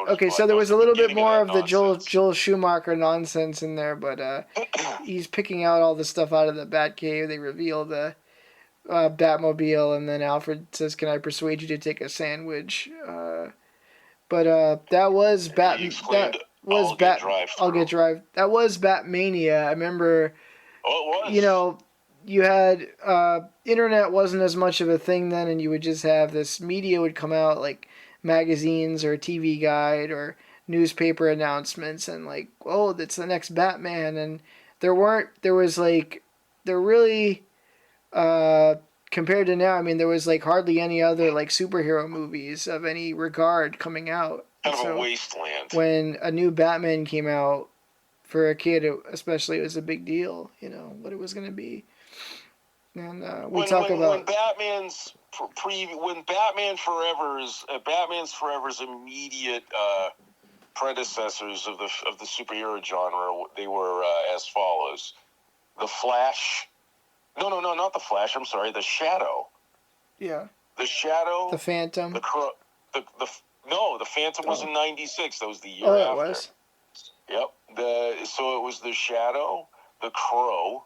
Okay, so there was a little bit more of the Joel Schumacher nonsense in there, but he's picking out all the stuff out of the Batcave. They reveal the Batmobile, and then Alfred says, "Can I persuade you to take a sandwich?" But that was Batman. I'll get drive. That was Batmania. I remember. Oh, it was. You had internet wasn't as much of a thing then, and you would just have this media would come out like magazines or TV Guide or newspaper announcements, and that's the next Batman, and there really kind compared to now, I mean, there was like hardly any other like superhero movies of any regard coming out. Kind of So a wasteland. when a new Batman came out, for a kid, especially, it was a big deal. You know what it was going to be. And when Batman's Forever's immediate predecessors of the superhero genre, they were as follows: the Flash. No, not the Flash. I'm sorry, the Shadow. Yeah. The Shadow. The Phantom. The Phantom was in '96. That was the year after. Oh, it was. Yep. So it was the Shadow, the Crow,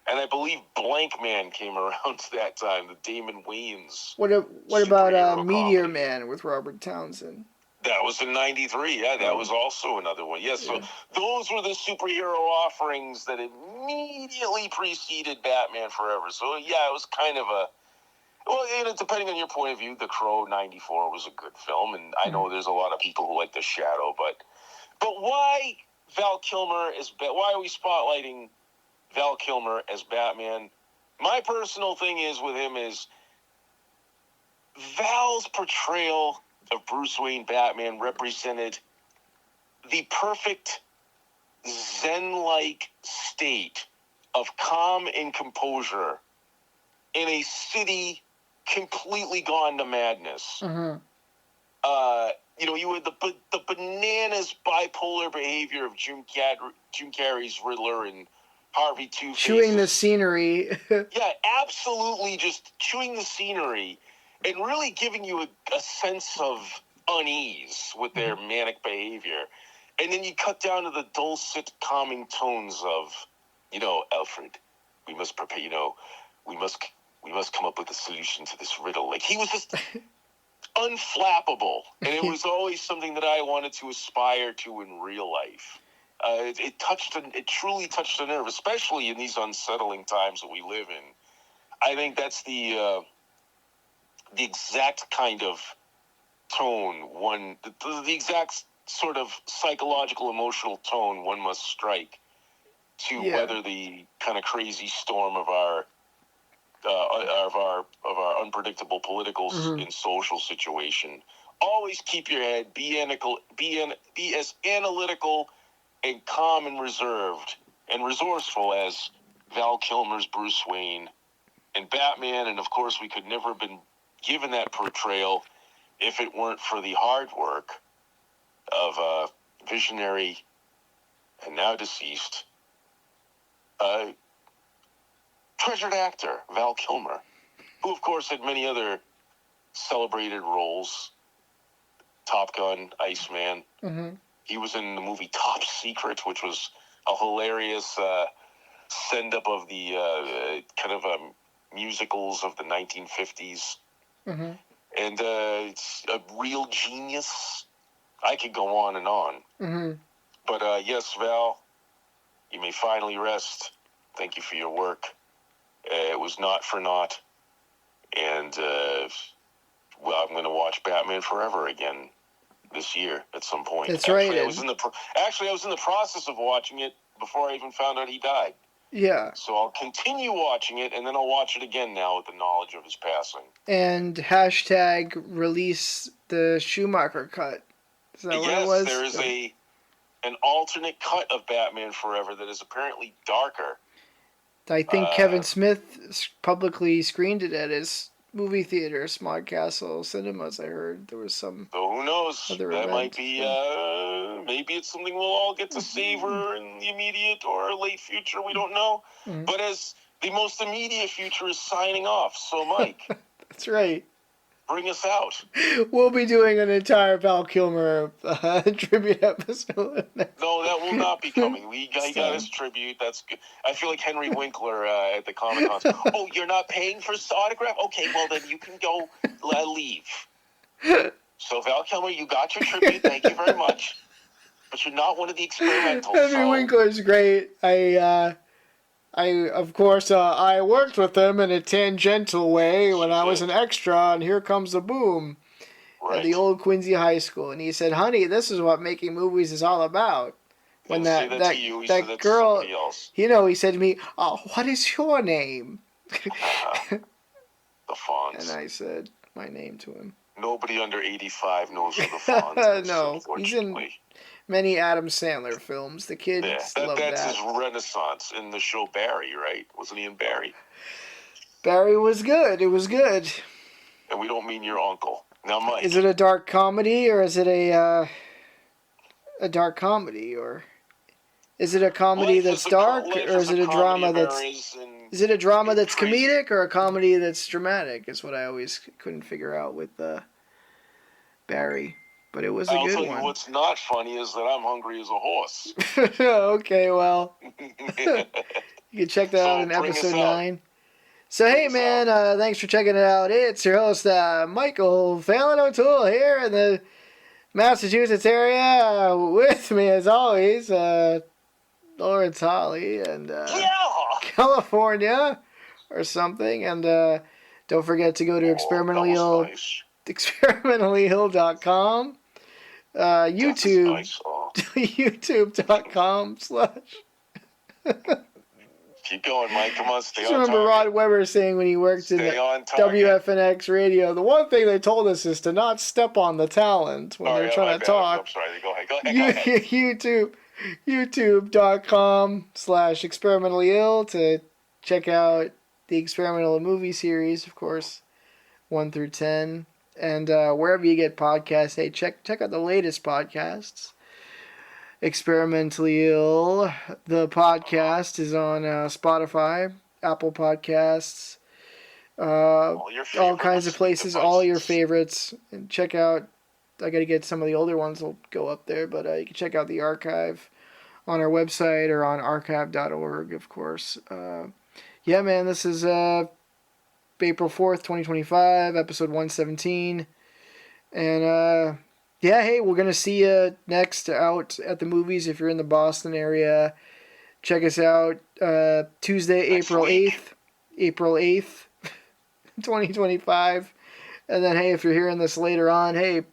and I believe Blank Man came around that time. The Damon Wayans. What about Meteor Man with Robert Townsend? That was in '93. Yeah, that was also another one. Yes. Yeah. So those were the superhero offerings that immediately preceded Batman Forever. So yeah, it was kind of a. Well, depending on your point of view, The Crow '94 was a good film, and I know there's a lot of people who like The Shadow, but why Val Kilmer why are we spotlighting Val Kilmer as Batman? My personal thing is with him is Val's portrayal of Bruce Wayne Batman represented the perfect Zen-like state of calm and composure in a city completely gone to madness. Mm-hmm. You had the bananas bipolar behavior of Jim Carrey's Riddler and Harvey Two-Faces. Chewing the scenery. Yeah, absolutely just chewing the scenery and really giving you a sense of unease with their manic behavior. And then you cut down to the dulcet, calming tones of, Alfred, we must prepare, we must come up with a solution to this riddle. Like, he was just unflappable. And it was always something that I wanted to aspire to in real life. It truly touched a nerve, especially in these unsettling times that we live in. I think that's the exact kind of tone the exact sort of psychological, emotional tone one must strike to weather the kind of crazy storm of our unpredictable political and social situation. Always keep your head, be as analytical and calm and reserved and resourceful as Val Kilmer's Bruce Wayne and Batman. And of course, we could never have been given that portrayal if it weren't for the hard work of visionary and now deceased treasured actor Val Kilmer, who of course had many other celebrated roles. Top Gun, Iceman. Mm-hmm. He was in the movie Top Secret, which was a hilarious send-up of the kind of musicals of the 1950s. Mm-hmm. And it's a real genius. I could go on and on. Mm-hmm. But yes, Val, you may finally rest. Thank you for your work. It was not for naught. And, I'm going to watch Batman Forever again this year at some point. That's right. I was in the process of watching it before I even found out he died. Yeah. So I'll continue watching it, and then I'll watch it again now with the knowledge of his passing. And # release the Schumacher cut. Is that what it was? There is an alternate cut of Batman Forever that is apparently darker. I think Kevin Smith publicly screened it at his movie theater, Smog Castle Cinemas. I heard there was some. So who knows? That event. Might be. Maybe it's something we'll all get to savor in the immediate or late future. We don't know. Mm-hmm. But as the most immediate future is signing off, so Mike. That's right. Bring us out. We'll be doing an entire Val Kilmer tribute episode. No, that will not be coming. He got his tribute. That's good. I feel like Henry Winkler at the Comic Con. Oh, you're not paying for his autograph? Okay, well then you can go leave. So Val Kilmer, you got your tribute. Thank you very much. But you're not one of the experimentals. Henry Winkler's great. Of course, I worked with him in a tangential way when I was an extra, and here comes the boom at the old Quincy High School. And he said, "Honey, this is what making movies is all about." When that girl, he said to me, "Oh, what is your name?" The Fonz. And I said my name to him. Nobody under 85 knows who the Fonz is, No, he's in unfortunately. many Adam Sandler films. The kids love that's that. his renaissance in the show Barry, right? Wasn't he in Barry? Barry was good. It was good. And we don't mean your uncle. Now, Mike. Is it a dark comedy, or is it a dark comedy, or is it a comedy that's dark, or is it a drama that's... Is it a drama that's comedic, or a comedy that's dramatic? Is what I always couldn't figure out with Barry. But it was a good one. I'll tell you what's not funny is that I'm hungry as a horse. Okay, well, you can check that out in episode 9. So, hey, man, thanks for checking it out. It's your host, Michael O'Toole here in the Massachusetts area. With me, as always, Lawrence Hollie and California or something. And don't forget to go to experimentallyill.com. YouTube, youtube.com/ Keep going, Mike. Come on, stay Just on remember target. Rod Weber saying when he worked in WFNX radio, the one thing they told us is to not step on the talent when they're trying to talk. I'm sorry. Go ahead. youtube.com/experimentallyill to check out the Experimental Movie series, of course, 1 through 10. And wherever you get podcasts, hey, check out the latest podcasts. Experimentally Ill, the podcast, is on Spotify, Apple Podcasts, all kinds of places, all your favorites. And check out, I got to get some of the older ones, will go up there, but you can check out the archive on our website or on archive.org, of course. Yeah, man, this is April 4th, 2025, episode 117. And, yeah, hey, we're going to see you next out at the movies if you're in the Boston area. Check us out Tuesday, April 8th, 2025. And then, hey, if you're hearing this later on, hey,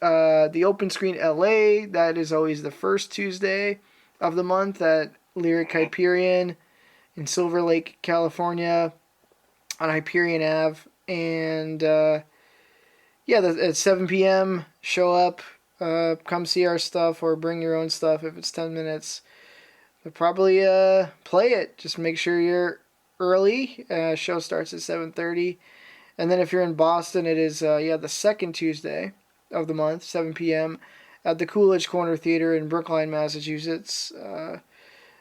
the Open Screen LA, that is always the first Tuesday of the month at Lyric Hyperion in Silver Lake, California, on Hyperion Ave. And, yeah, at 7 p.m., show up, come see our stuff, or bring your own stuff if it's 10 minutes. But probably play it. Just make sure you're early. Show starts at 7:30. And then if you're in Boston, it is, the second Tuesday of the month, 7 p.m., at the Coolidge Corner Theater in Brookline, Massachusetts.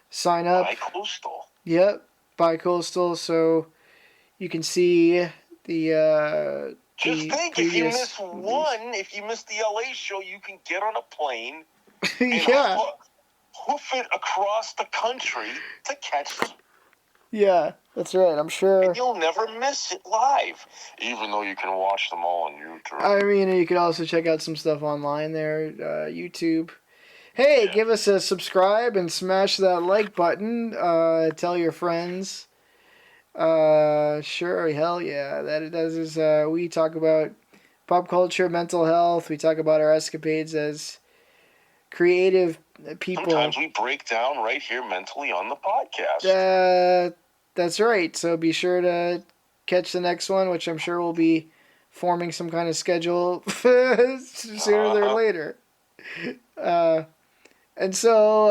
Sign up. Bi-coastal. Yep, bi-coastal, so you can see the... Just think, if you miss one, if you miss the LA show, you can get on a plane and hoof it across the country to catch them. Yeah, that's right, I'm sure. And you'll never miss it live, even though you can watch them all on YouTube. I mean, you can also check out some stuff online there, YouTube. Hey, give us a subscribe and smash that like button. Tell your friends. Sure, hell yeah. That it does is we talk about pop culture, mental health. We talk about our escapades as creative people. Sometimes we break down right here mentally on the podcast. That's right. So be sure to catch the next one, which I'm sure will be forming some kind of schedule sooner than later. And so,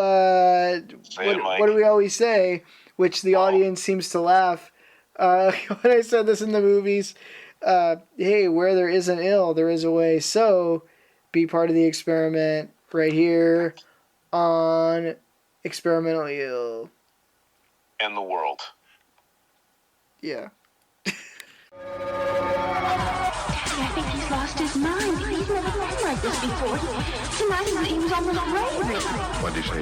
what do we always say? Which the audience seems to laugh. When I said this in the movies, hey, where there is an ill, there is a way. So, be part of the experiment right here on Experimentally Ill. And the world. Yeah. I think he's lost his mind. He's never been like this before. Tonight he was almost raving. What did you say?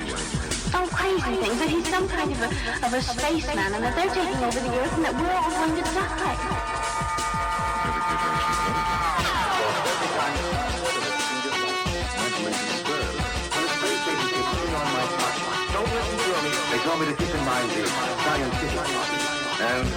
Oh, crazy things. That he's some kind of a spaceman and that they're taking over the Earth and that we're all going to die. Don't listen to me. They told me to keep in mind the scientific and